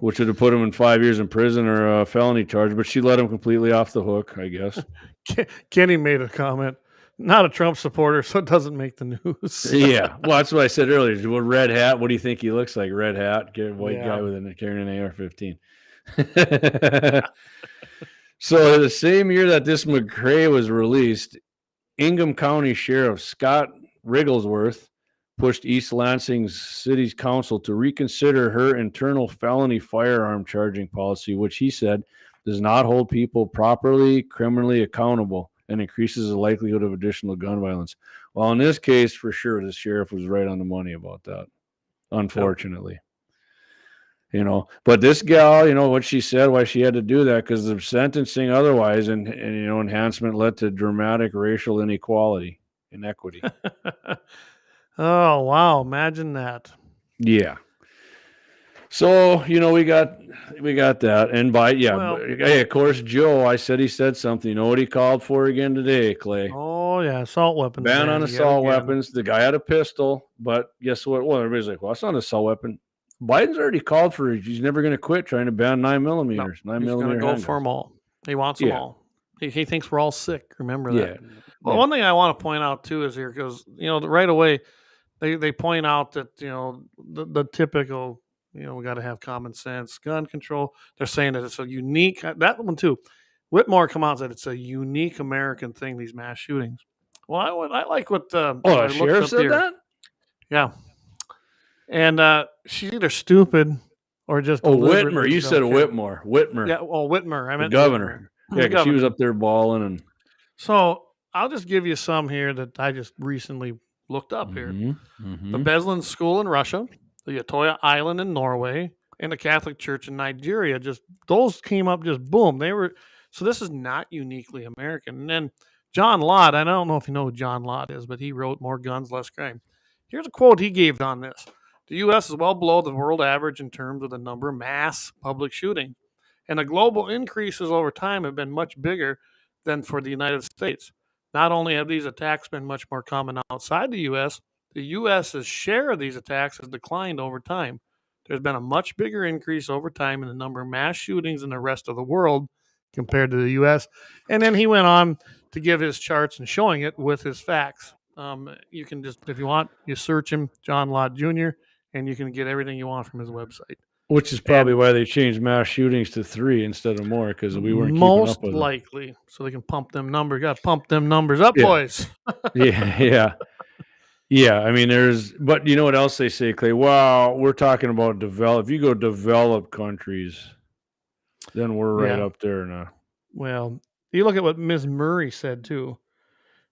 Which would have put him in 5 years in prison or a felony charge, but she let him completely off the hook, I guess. Kenny made a comment. Not a Trump supporter, so it doesn't make the news. Yeah, well, that's what I said earlier. With red hat, what do you think he looks like? Red hat, white guy carrying an AR-15. So the same year that this McRae was released, Ingham County Sheriff Scott Rigglesworth pushed East Lansing City's council to reconsider her internal felony firearm charging policy, which he said does not hold people properly criminally accountable and increases the likelihood of additional gun violence. Well, in this case, for sure, the sheriff was right on the money about that, unfortunately. You know, but this gal, you know, what she said, why she had to do that, because the sentencing otherwise and, you know, enhancement led to dramatic racial inequality, inequity. Oh, wow. Imagine that. Yeah. So, you know, we got that. And hey, of course, Joe, I said he said something. You know what he called for again today, Clay? Oh, yeah. Assault weapons. Ban on assault weapons. The guy had a pistol, but guess what? Well, everybody's like, well, it's not an assault weapon. Biden's already called for it. He's never going to quit trying to ban 9mm. No, he's going to go for them all. He wants them all. He thinks we're all sick. Remember that. Yeah. Well, one thing I want to point out, too, is here, because, you know, right away, they point out that, you know, the typical, you know, we got to have common sense, gun control. They're saying that it's a unique, that one, too. Whitmore come out and said it's a unique American thing, these mass shootings. Well, I like what the sheriff said that? Yeah. And she's either stupid or just. Oh, Whitmer. You said Whitmore. Whitmer. Yeah. Well, Whitmer. I meant the governor. Whitmer. Yeah, because she was up there balling. And so I'll just give you some here that I just recently looked up here. The Beslan School in Russia, the Utoya Island in Norway, and the Catholic Church in Nigeria. Just those came up. Just boom. They were. So this is not uniquely American. And then John Lott. I don't know if you know who John Lott is, but he wrote More Guns, Less Crime. Here's a quote he gave on this. The U.S. is well below the world average in terms of the number of mass public shootings, and the global increases over time have been much bigger than for the United States. Not only have these attacks been much more common outside the U.S.'s share of these attacks has declined over time. There's been a much bigger increase over time in the number of mass shootings in the rest of the world compared to the U.S. And then he went on to give his charts and showing it with his facts. You can just, if you want, you search him, John Lott Jr., and you can get everything you want from his website. Which is probably why they changed mass shootings to 3 instead of more, because we weren't keeping up with them. Most likely, so they can pump them numbers. Got to pump them numbers up, boys. Yeah. I mean, but you know what else they say, Clay? Wow, we're talking about if you go developed countries, then we're right up there now. Well, you look at what Ms. Murray said, too.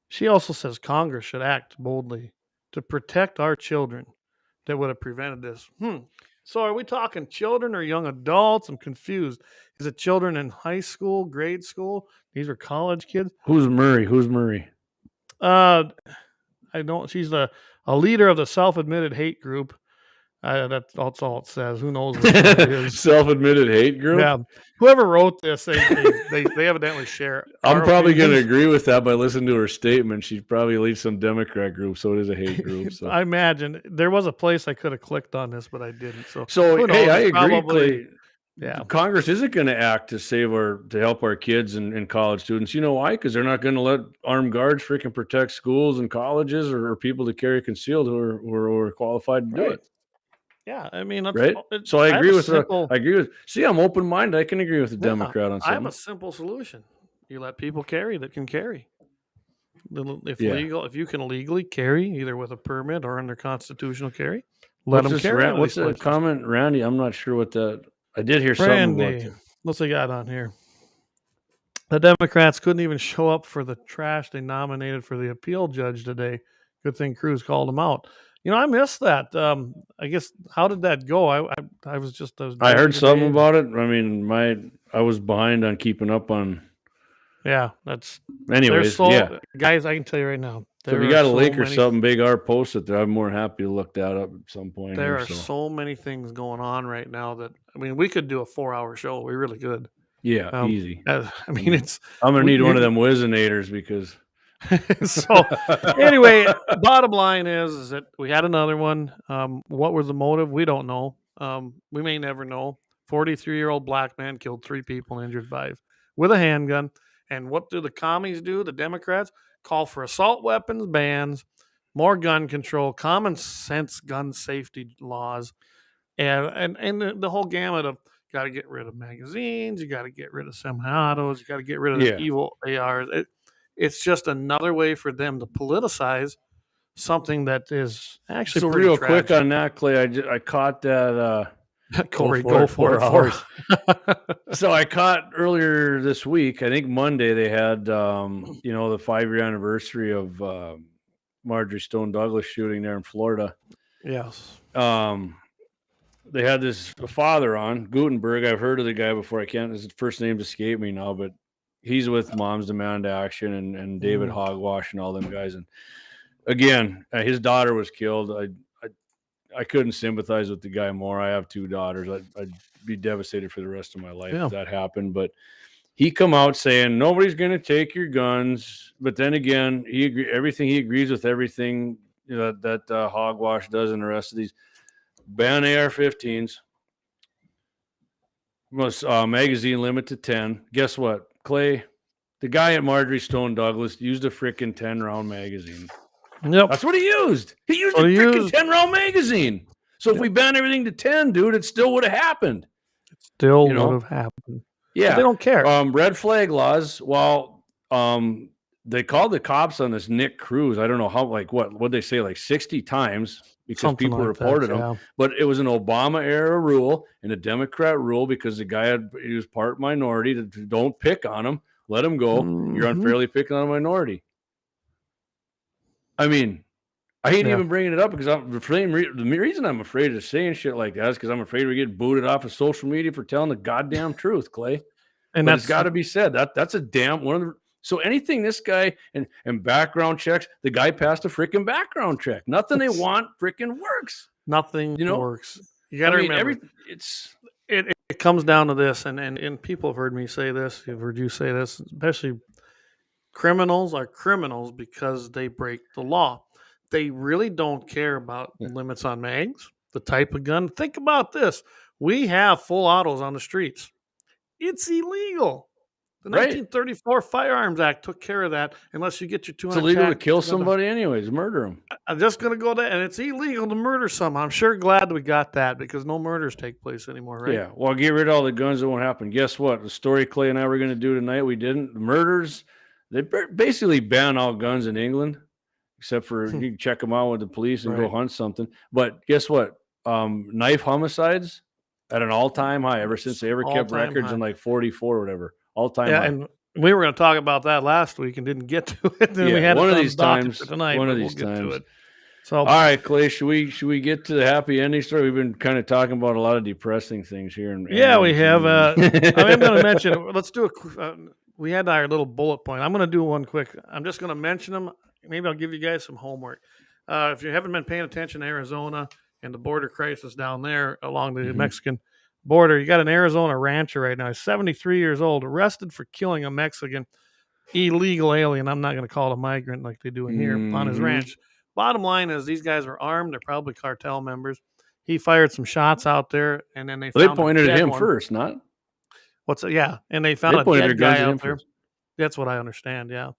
She also says Congress should act boldly to protect our children that would have prevented this. So are we talking children or young adults? I'm confused. Is it children in high school, grade school? These are college kids. Who's Murray? I don't. She's a leader of the self-admitted hate group. That's all it says. Who knows what it is? Self-admitted hate group? Yeah. Whoever wrote this, they evidently share. I'm probably going to agree with that by listening to her statement. She probably leads some Democrat group, so it is a hate group. So. I imagine there was a place I could have clicked on this, but I didn't. So hey, I agree. Clay. Yeah. Congress isn't going to act to help our kids and college students. You know why? Because they're not going to let armed guards freaking protect schools and colleges or people to carry concealed who are qualified to do it. Yeah, I mean, right. So I agree with her. I agree with. See, I'm open-minded. I can agree with the Democrat on something. I have a simple solution. You let people carry that can carry. If you can legally carry, either with a permit or under constitutional carry, let them carry. What's the comment, Randy? I'm not sure what that. I did hear something about that. What's they got on here? The Democrats couldn't even show up for the trash they nominated for the appeal judge today. Good thing Cruz called them out. You know, I missed that. I guess, how did that go? I heard something about it. I mean, I was behind on keeping up on. Yeah, that's. Anyways, guys, I can tell you right now. So if you got a link or something, Big R posted there. I'm more happy to look that up at some point. There are so many things going on right now that we could do a 4-hour show. We really could. Yeah, easy. I'm gonna need one of them Wizenators because. So anyway, bottom line is that we had another one. What was the motive? We don't know. We may never know. 43-year-old black man killed 3 people and injured 5 with a handgun. And what do the commies do? The Democrats call for assault weapons bans, more gun control, common sense gun safety laws, and the whole gamut of got to get rid of magazines, you got to get rid of semi-autos, you got to get rid of the evil ARs. It's just another way for them to politicize something that is actually So pretty real tragic. quick on that, Clay, I caught that. Corey, go for it. 4 hours. So I caught earlier this week, I think Monday, they had, the 5-year anniversary of Marjorie Stone Douglas shooting there in Florida. Yes. They had this father on, Gutenberg. I've heard of the guy before. His first name's escaped me now, but he's with Moms Demand Action and David Hogwash and all them guys. And again, his daughter was killed. I couldn't sympathize with the guy more. I have 2 daughters. I'd be devastated for the rest of my life if that happened. But he come out saying nobody's going to take your guns. But then again, he agrees with everything that Hogwash does and the rest of these. Ban AR-15s. Magazine limit to 10. Guess what, Clay? The guy at Marjorie Stone Douglas used a freaking 10-round magazine. Yep. That's what he used. He used a freaking 10-round magazine. So if we ban everything to 10, dude, it still would have happened. It still would have happened. Yeah. But they don't care. Red flag laws, they called the cops on this Nick Cruz. I don't know how, what'd they say, 60 times because Something people like reported that, him. But it was an Obama-era rule and a Democrat rule because the guy he was part minority. Don't pick on him. Let him go. You're unfairly picking on a minority. I mean, I hate even bringing it up because the reason I'm afraid of saying shit like that is because I'm afraid we get booted off of social media for telling the goddamn truth, Clay. And that's got to be said. That's a damn one of the. So anything this guy and background checks, the guy passed a freaking background check. Nothing they want freaking works. Nothing works. You got to remember, it comes down to this, and people have heard me say this. I've heard you say this, especially. Criminals are criminals because they break the law. They really don't care about limits on mags, the type of gun. Think about this. We have full autos on the streets. It's illegal. The 1934 Firearms Act took care of that unless you get your 200. It's illegal to kill somebody anyways, murder them. I'm just going to go there, and it's illegal to murder someone. I'm sure glad we got that because no murders take place anymore, right? Yeah, well, get rid of all the guns, it won't happen. Guess what? The story Clay and I were going to do tonight, we didn't. The murders... They basically ban all guns in England, except for you can check them out with the police and go hunt something. But guess what? Knife homicides at an all-time high ever since they ever kept records in 44 or whatever. All-time high. And we were going to talk about that last week and didn't get to it. Then we had one of these times. Tonight, one of these times. So, all right, Clay, should we get to the happy ending story? We've been kind of talking about a lot of depressing things here. We have. I'm going to mention. Let's do a. We had our little bullet point. I'm going to do one quick. I'm just going to mention them. Maybe I'll give you guys some homework. If you haven't been paying attention to Arizona and the border crisis down there along the Mexican border, you got an Arizona rancher right now. He's 73 years old, arrested for killing a Mexican illegal alien. I'm not going to call it a migrant like they do in here on his ranch. Bottom line is these guys were armed. They're probably cartel members. He fired some shots out there, and then they pointed at him first, not? And they found a dead guy out there. That's what I understand, yeah.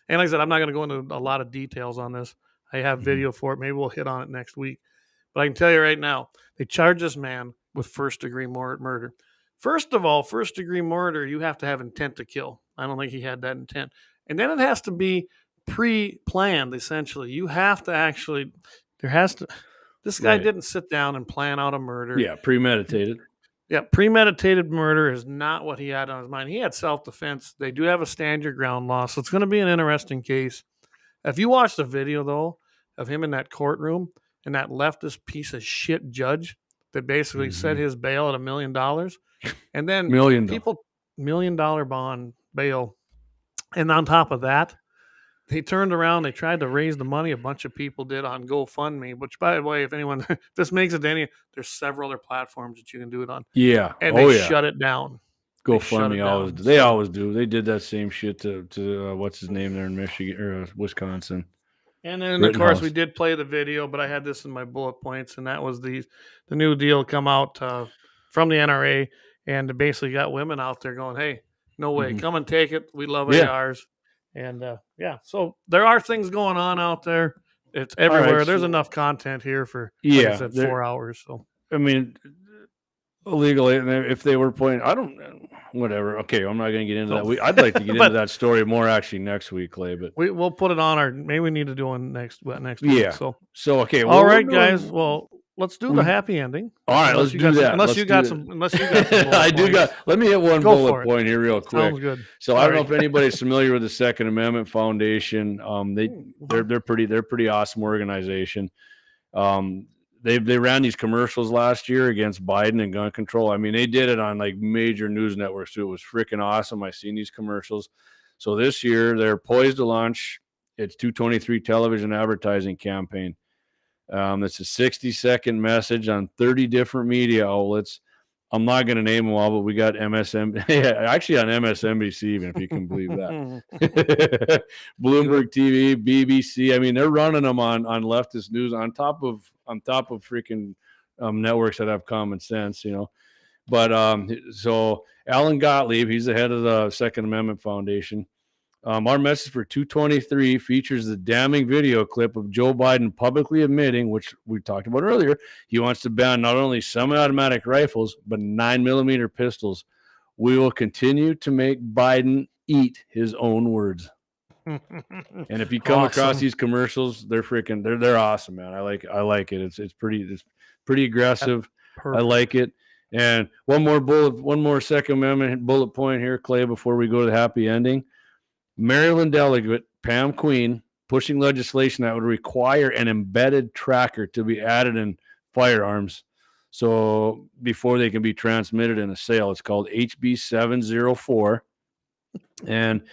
And like I said, I'm not going to go into a lot of details on this. I have video for it. Maybe we'll hit on it next week. But I can tell you right now, they charge this man with first-degree murder. First of all, first-degree murder, you have to have intent to kill. I don't think he had that intent. And then it has to be pre-planned, essentially. You have to actually, this guy didn't sit down and plan out a murder. Yeah, premeditated. Yeah, premeditated murder is not what he had on his mind. He had self-defense. They do have a stand your ground law, so it's going to be an interesting case. If you watch the video, though, of him in that courtroom and that leftist piece of shit judge that basically set his bail at $1 million, and then $1 million bond bail, and on top of that, they turned around, they tried to raise the money. A bunch of people did on GoFundMe, which, by the way, if anyone, if this makes it to any, there's several other platforms that you can do it on. Yeah. And they shut it down. GoFundMe always do. They did that same shit to what's his name there in Michigan or Wisconsin. And then, of course, we did play the video, but I had this in my bullet points, and that was the new deal come out from the NRA, and they basically got women out there going, hey, no way, come and take it. We love ARs. And so there are things going on out there. It's everywhere. There's enough content here for 4 hours. So I mean, illegal. And if they were pointing, I don't, whatever. Okay, I'm not going to get into that. I'd like to get into that story more actually next week, Clay. But we'll put it on our. Maybe we need to do one next week. Yeah. So okay. All right, guys. Well, let's do the happy ending. All right, let's do that. Unless you got some. I do got. Let me hit one bullet point here real quick. Sounds good. So I don't know if anybody's familiar with the Second Amendment Foundation. They're pretty awesome organization. They ran these commercials last year against Biden and gun control. I mean, they did it on like major news networks too. It was freaking awesome. I seen these commercials. So this year they're poised to launch its 223 television advertising campaign. It's a 60-second message on 30 different media outlets. I'm not going to name them all, but we got actually on MSNBC, even if you can believe that. Bloomberg TV, BBC. I mean, they're running them on leftist news on top of freaking networks that have common sense, you know. But so Alan Gottlieb, he's the head of the Second Amendment Foundation. Our message for 223 features the damning video clip of Joe Biden publicly admitting, which we talked about earlier, he wants to ban not only semi-automatic rifles, but 9mm pistols. We will continue to make Biden eat his own words. And if you come across these commercials, they're awesome, man. I like it. It's pretty aggressive. I like it. And one more Second Amendment bullet point here, Clay, before we go to the happy ending. Maryland delegate Pam Queen pushing legislation that would require an embedded tracker to be added in firearms. So before they can be transmitted in a sale, it's called HB 704, and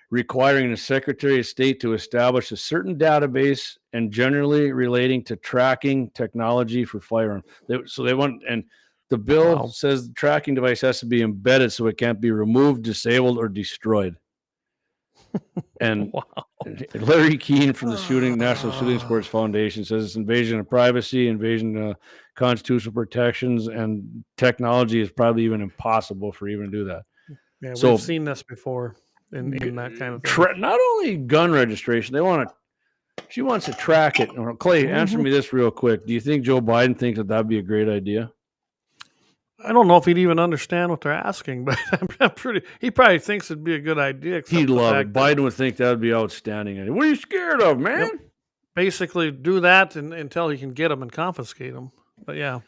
requiring the Secretary of State to establish a certain database and generally relating to tracking technology for firearms. And the bill says the tracking device has to be embedded so it can't be removed, disabled, or destroyed. And Larry Keane from the National Shooting Sports Foundation says it's invasion of privacy, invasion of constitutional protections, and technology is probably even impossible for even to do that. Yeah, we've seen this before in that kind of thing. Not only gun registration, she wants to track it. Clay, answer me this real quick. Do you think Joe Biden thinks that that'd be a great idea? I don't know if he'd even understand what they're asking, but he probably thinks it'd be a good idea. He'd love it. Biden would think that would be outstanding. What are you scared of, man? Yep. Basically, do that until he can get them and confiscate them. But yeah.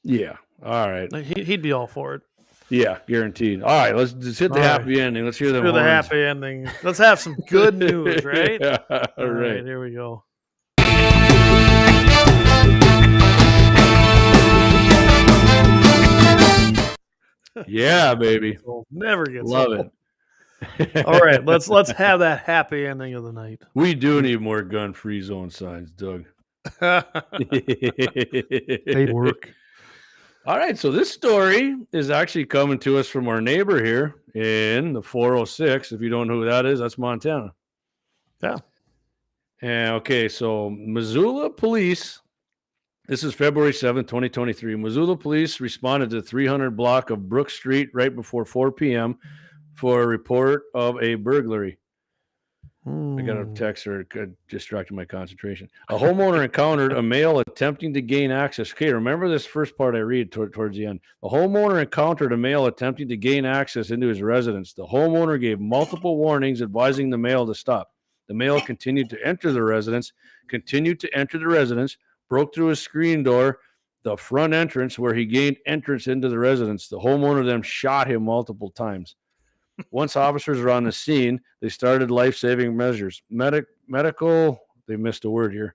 Yeah. All right. He'd be all for it. Yeah, guaranteed. All right, let's just hit the happy ending. Let's hear the happy ending. Let's have some good news, right? Yeah, all right, here we go. Yeah, baby. Never gets love old. It. All right, let's have that happy ending of the night. We do need more gun-free zone signs, Doug. They work. All right, so this story is actually coming to us from our neighbor here in the 406. If you don't know who that is, that's Montana. Yeah. And okay, so Missoula police. This is February 7th, 2023. Missoula police responded to the 300 block of Brook Street right before 4 p.m. for a report of a burglary. I got a text or distracted my concentration. A homeowner encountered a male attempting to gain access. Okay, remember this first part I read towards the end. The homeowner encountered a male attempting to gain access into his residence. The homeowner gave multiple warnings advising the male to stop. The male continued to enter the residence, broke through his screen door, the front entrance, where he gained entrance into the residence. The homeowner then shot him multiple times. Once officers were on the scene, they started life-saving measures. Medical, they missed a word here,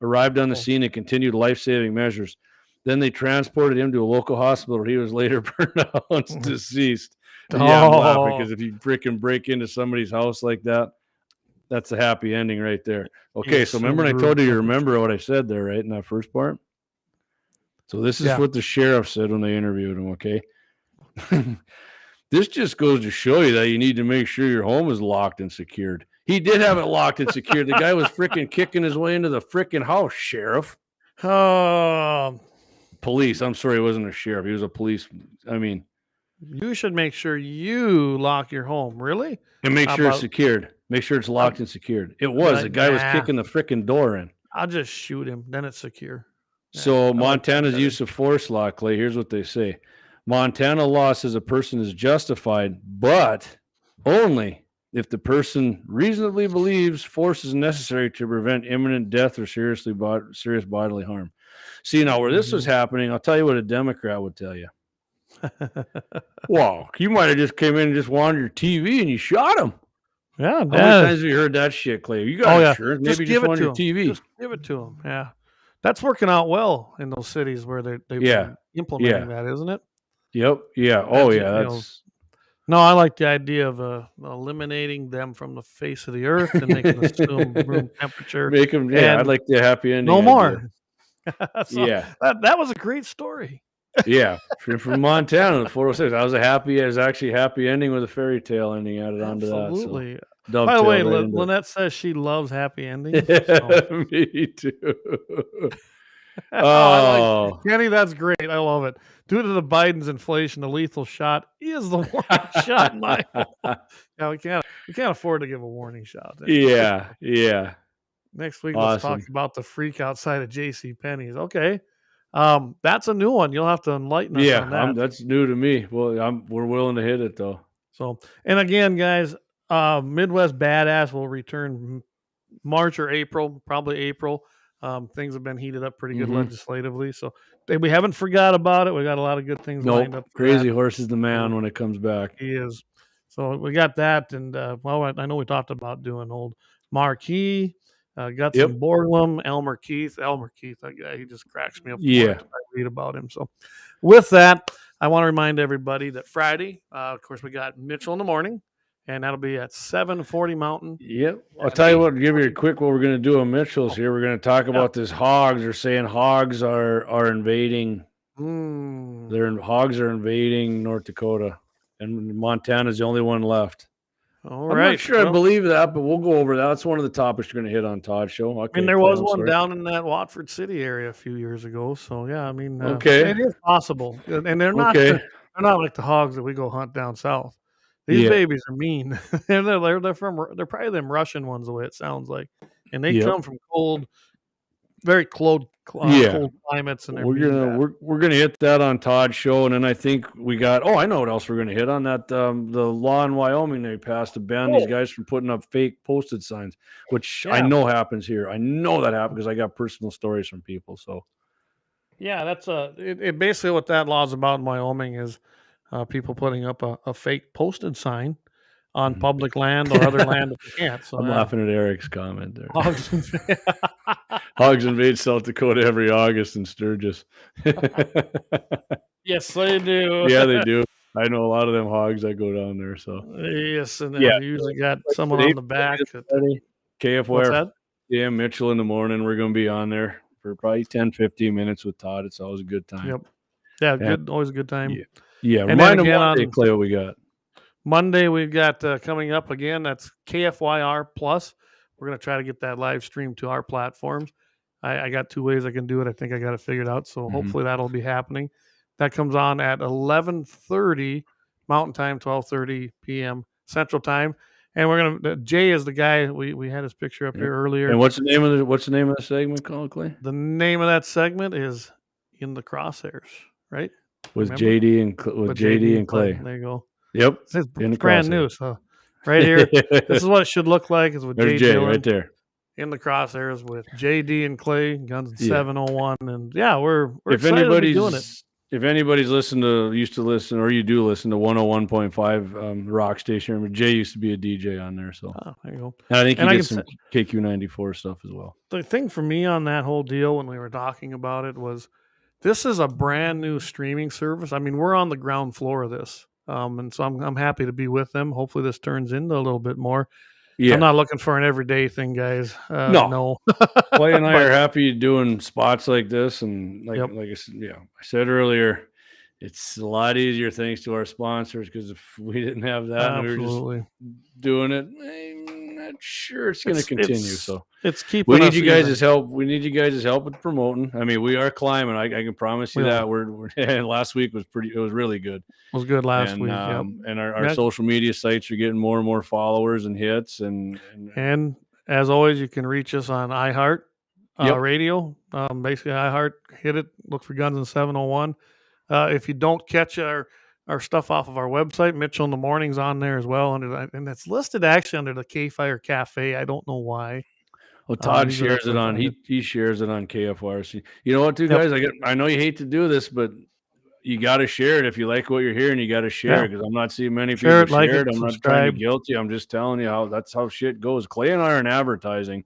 arrived on the scene and continued life-saving measures. Then they transported him to a local hospital where he was later pronounced deceased. Yeah, I'm laughing because if you freaking break into somebody's house like that, that's a happy ending right there. Okay, so remember when I told you remember what I said there, right, in that first part? So this is what the sheriff said when they interviewed him, okay? This just goes to show you that you need to make sure your home is locked and secured. He did have it locked and secured. The guy was freaking kicking his way into the freaking house, sheriff. Police. I'm sorry, he wasn't a sheriff. He was a police. I mean. You should make sure you lock your home, really? And make sure it's secured. Make sure it's locked and secured. It was. The guy was kicking the freaking door in. I'll just shoot him. Then it's secure. So Montana's use of force law, Clay, here's what they say. Montana law says a person is justified, but only if the person reasonably believes force is necessary to prevent imminent death or serious bodily harm. See, now where this was happening, I'll tell you what a Democrat would tell you. Wow, you might have just came in and just wanted your TV and you shot him. Yeah. How many times have you heard that shit, Clay? You got insurance. Maybe just wanted your TV. Just give it to him. Yeah. That's working out well in those cities where they've been implementing that, isn't it? Yep. Yeah. Oh, yeah. That's... No, I like the idea of eliminating them from the face of the earth and they can assume room temperature. Make them, I'd like the happy ending. No more. So that was a great story. Yeah, from Montana, the 406. I was actually happy ending with a fairy tale ending added onto that. Absolutely. So by the way, Lynette says she loves happy endings. So. Me too. Kenny, that's great. I love it. Due to the Biden's inflation, the lethal shot is the warning shot. Yeah, we can't afford to give a warning shot. Yeah. Next week, let's talk about the freak outside of JCPenney's. Okay. That's a new one. You'll have to enlighten us on that. That's new to me. Well, we're willing to hit it though. So, and again, guys, Midwest Badass will return March or April, probably April. Things have been heated up pretty good legislatively, so we haven't forgot about it. We got a lot of good things lined up. Crazy Horse is the man when it comes back. He is. So we got that, and I know we talked about doing old Marquis. Got some Borglum, Elmer Keith, that guy, he just cracks me up. I read about him. So with that, I want to remind everybody that Friday, of course, we got Mitchell in the morning, and that'll be at 7:40 Mountain. Yep. I'll tell you what, give you a quick what we're going to do on Mitchell's here. We're going to talk about this hogs. They're saying hogs are invading. Hogs are invading North Dakota, and Montana's the only one left. All I'm not sure I believe that, but we'll go over that. That's one of the topics we're going to hit on Todd's show. Okay, and there was one down in that Watford City area a few years ago. So yeah, I mean, it is possible, and they're not like the hogs that we go hunt down south. These babies are mean. they're probably them Russian ones, the way it sounds like, and they come from very cold climates. And we're gonna hit that on Todd's show, and then I think we got. Oh, I know what else we're gonna hit on that. The law in Wyoming they passed to ban these guys from putting up fake posted signs, which I know happens here. I know that happened because I got personal stories from people. So yeah, that's it basically what that law is about in Wyoming is people putting up a fake posted sign on public land or other land that they can't. So I'm laughing at Eric's comment there. Hogs invade South Dakota every August in Sturgis. Yes, they do. Yeah, they do. I know a lot of them hogs that go down there. So yes, and you usually got someone on the back. KFYR. Yeah, Mitchell in the morning. We're going to be on there for probably 10-15 minutes with Todd. It's always a good time. Yep. Yeah, good. Always a good time. Yeah. Remind them Monday, Clay, what we got. Monday we've got coming up again. That's KFYR Plus. We're going to try to get that live stream to our platforms. I got 2 ways I can do it. I think I got it figured out. So hopefully that'll be happening. That comes on at 11:30 Mountain Time, 12:30 p.m. Central Time. And we're gonna. Jay is the guy. We had his picture up here earlier. And what's the name of the segment called, Clay? The name of that segment is In the Crosshairs, right? With JD and Clay. There you go. Yep. It's brand new. So right here, this is what it should look like. Is with There's Jay right there. In the Crosshairs with JD and Clay, Guns and 701, and we're if excited anybody's to be doing it. If anybody's used to listen, or you do listen to 101.5 rock station, Jay used to be a DJ on there. So there you go. And I think he gets some KQ94 stuff as well. The thing for me on that whole deal when we were talking about it was, this is a brand new streaming service. I mean, we're on the ground floor of this, and so I'm happy to be with them. Hopefully, this turns into a little bit more. Yeah. I'm not looking for an everyday thing, guys. No. Clay and I are happy doing spots like this, and like I said earlier, it's a lot easier thanks to our sponsors. Because if we didn't have that, and we were just doing it, I'm not sure it's going to continue. So it's keeping. We need you guys' help. We need you guys' help with promoting. I mean, we are climbing. I can promise you that. We're and last week was pretty. It was really good. It was good last week. And our social media sites are getting more and more followers and hits. And as always, you can reach us on iHeart, radio. Basically, iHeart, hit it, look for Guns in the 701. If you don't catch our stuff off of our website, Mitchell in the Morning's on there as well. And it's listed actually under the KFYR Cafe. I don't know why. Well, Todd you can shares it actually on, find he shares it on KFYRC. You know what, too, Yep. guys? I know you hate to do this, but you got to share it. If you like what you're hearing, you got to share it, because I'm not seeing many Share people it, like share it, it. I'm not trying to subscribe. be guilty. I'm just telling you that's how shit goes. Clay and I are in advertising,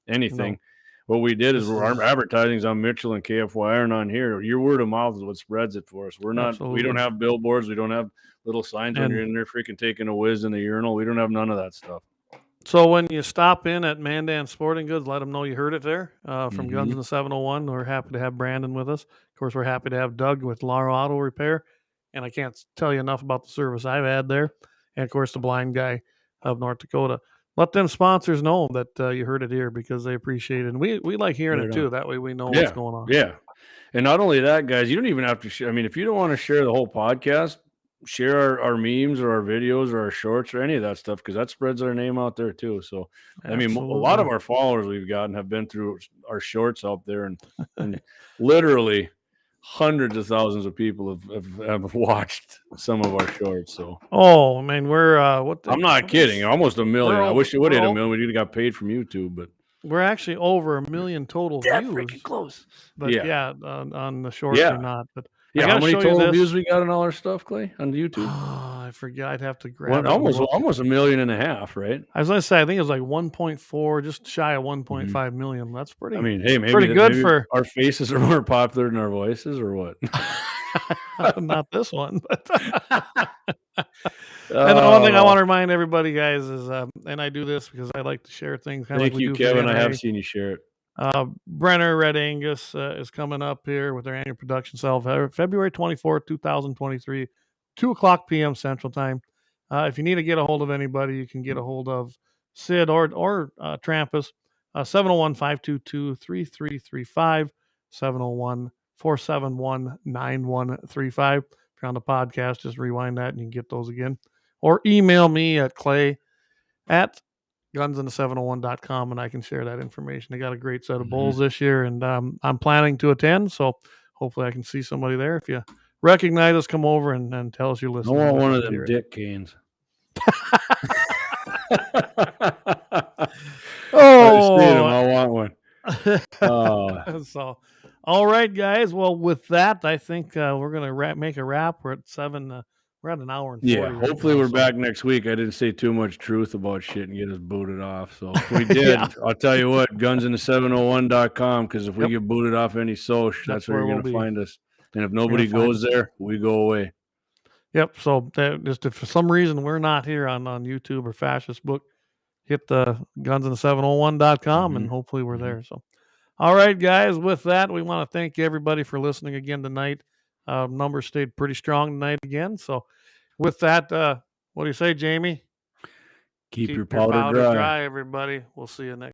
anything. No. What we did is our advertising's on Mitchell and KFYR and on here. Your word of mouth is what spreads it for us. We don't have billboards. We don't have little signs when you're in there freaking taking a whiz in the urinal. We don't have none of that stuff. So when you stop in at Mandan Sporting Goods, let them know you heard it there from Guns in the 701. We're happy to have Brandon with us. Of course, we're happy to have Doug with Lara Auto Repair. And I can't tell you enough about the service I've had there. And, of course, the blind guy of North Dakota. Let them sponsors know that you heard it here, because they appreciate it. And we like hearing it, too. That way we know what's going on. Yeah. And not only that, guys, you don't even have to share. I mean, if you don't want to share the whole podcast, share our memes or our videos or our shorts or any of that stuff, because that spreads our name out there too. So, I mean, a lot of our followers we've gotten have been through our shorts out there, and literally hundreds of thousands of people have watched some of our shorts. So, oh man, we're I'm not kidding, almost 1 million. I wish it would have hit 1 million. We'd have got paid from YouTube, but we're actually over 1 million total views. Freaking close. But on the shorts or not. But how many total views we got on all our stuff, Clay, on YouTube? I forget. I'd have to grab almost 1.5 million, right? I was going to say, I think it was like 1.4, just shy of 1.5 million. That's pretty. I mean, hey, pretty good for our faces are more popular than our voices, or what? Not this one, but. And the one thing I want to remind everybody, guys, is, and I do this because I like to share things. Thank you, Kevin. I have seen you share it. Brenner Red Angus is coming up here with their annual production sale, February 24th, 2023, 2:00 p.m. Central Time. If you need to get a hold of anybody, you can get a hold of Sid or Trampus, 701-522-3335, 701-471-9135. If you're on the podcast, just rewind that and you can get those again. Or email me at clay@gunsinthE701.com, and I can share that information. They got a great set of bulls this year, and I'm planning to attend, so hopefully I can see somebody there. If you recognize us, come over and tell us you're listening. I want one of them dick canes. I want one. So, all right, guys. Well, with that, I think we're going to make a wrap. We're at 7. We're at an hour and 40. Yeah, hopefully we're back next week. I didn't say too much truth about shit and get us booted off. So if we did, I'll tell you what, gunsinthE701.com, because if we get booted off any social, that's where you're going to find us. And if nobody goes there, we go away. Yep. So just if for some reason we're not here on YouTube or Fascist Book, hit the gunsinthE701.com and hopefully we're there. So, all right, guys, with that, we want to thank everybody for listening again tonight. Numbers stayed pretty strong tonight again. So with that, what do you say, Jamie? Keep your powder dry, everybody. We'll see you next.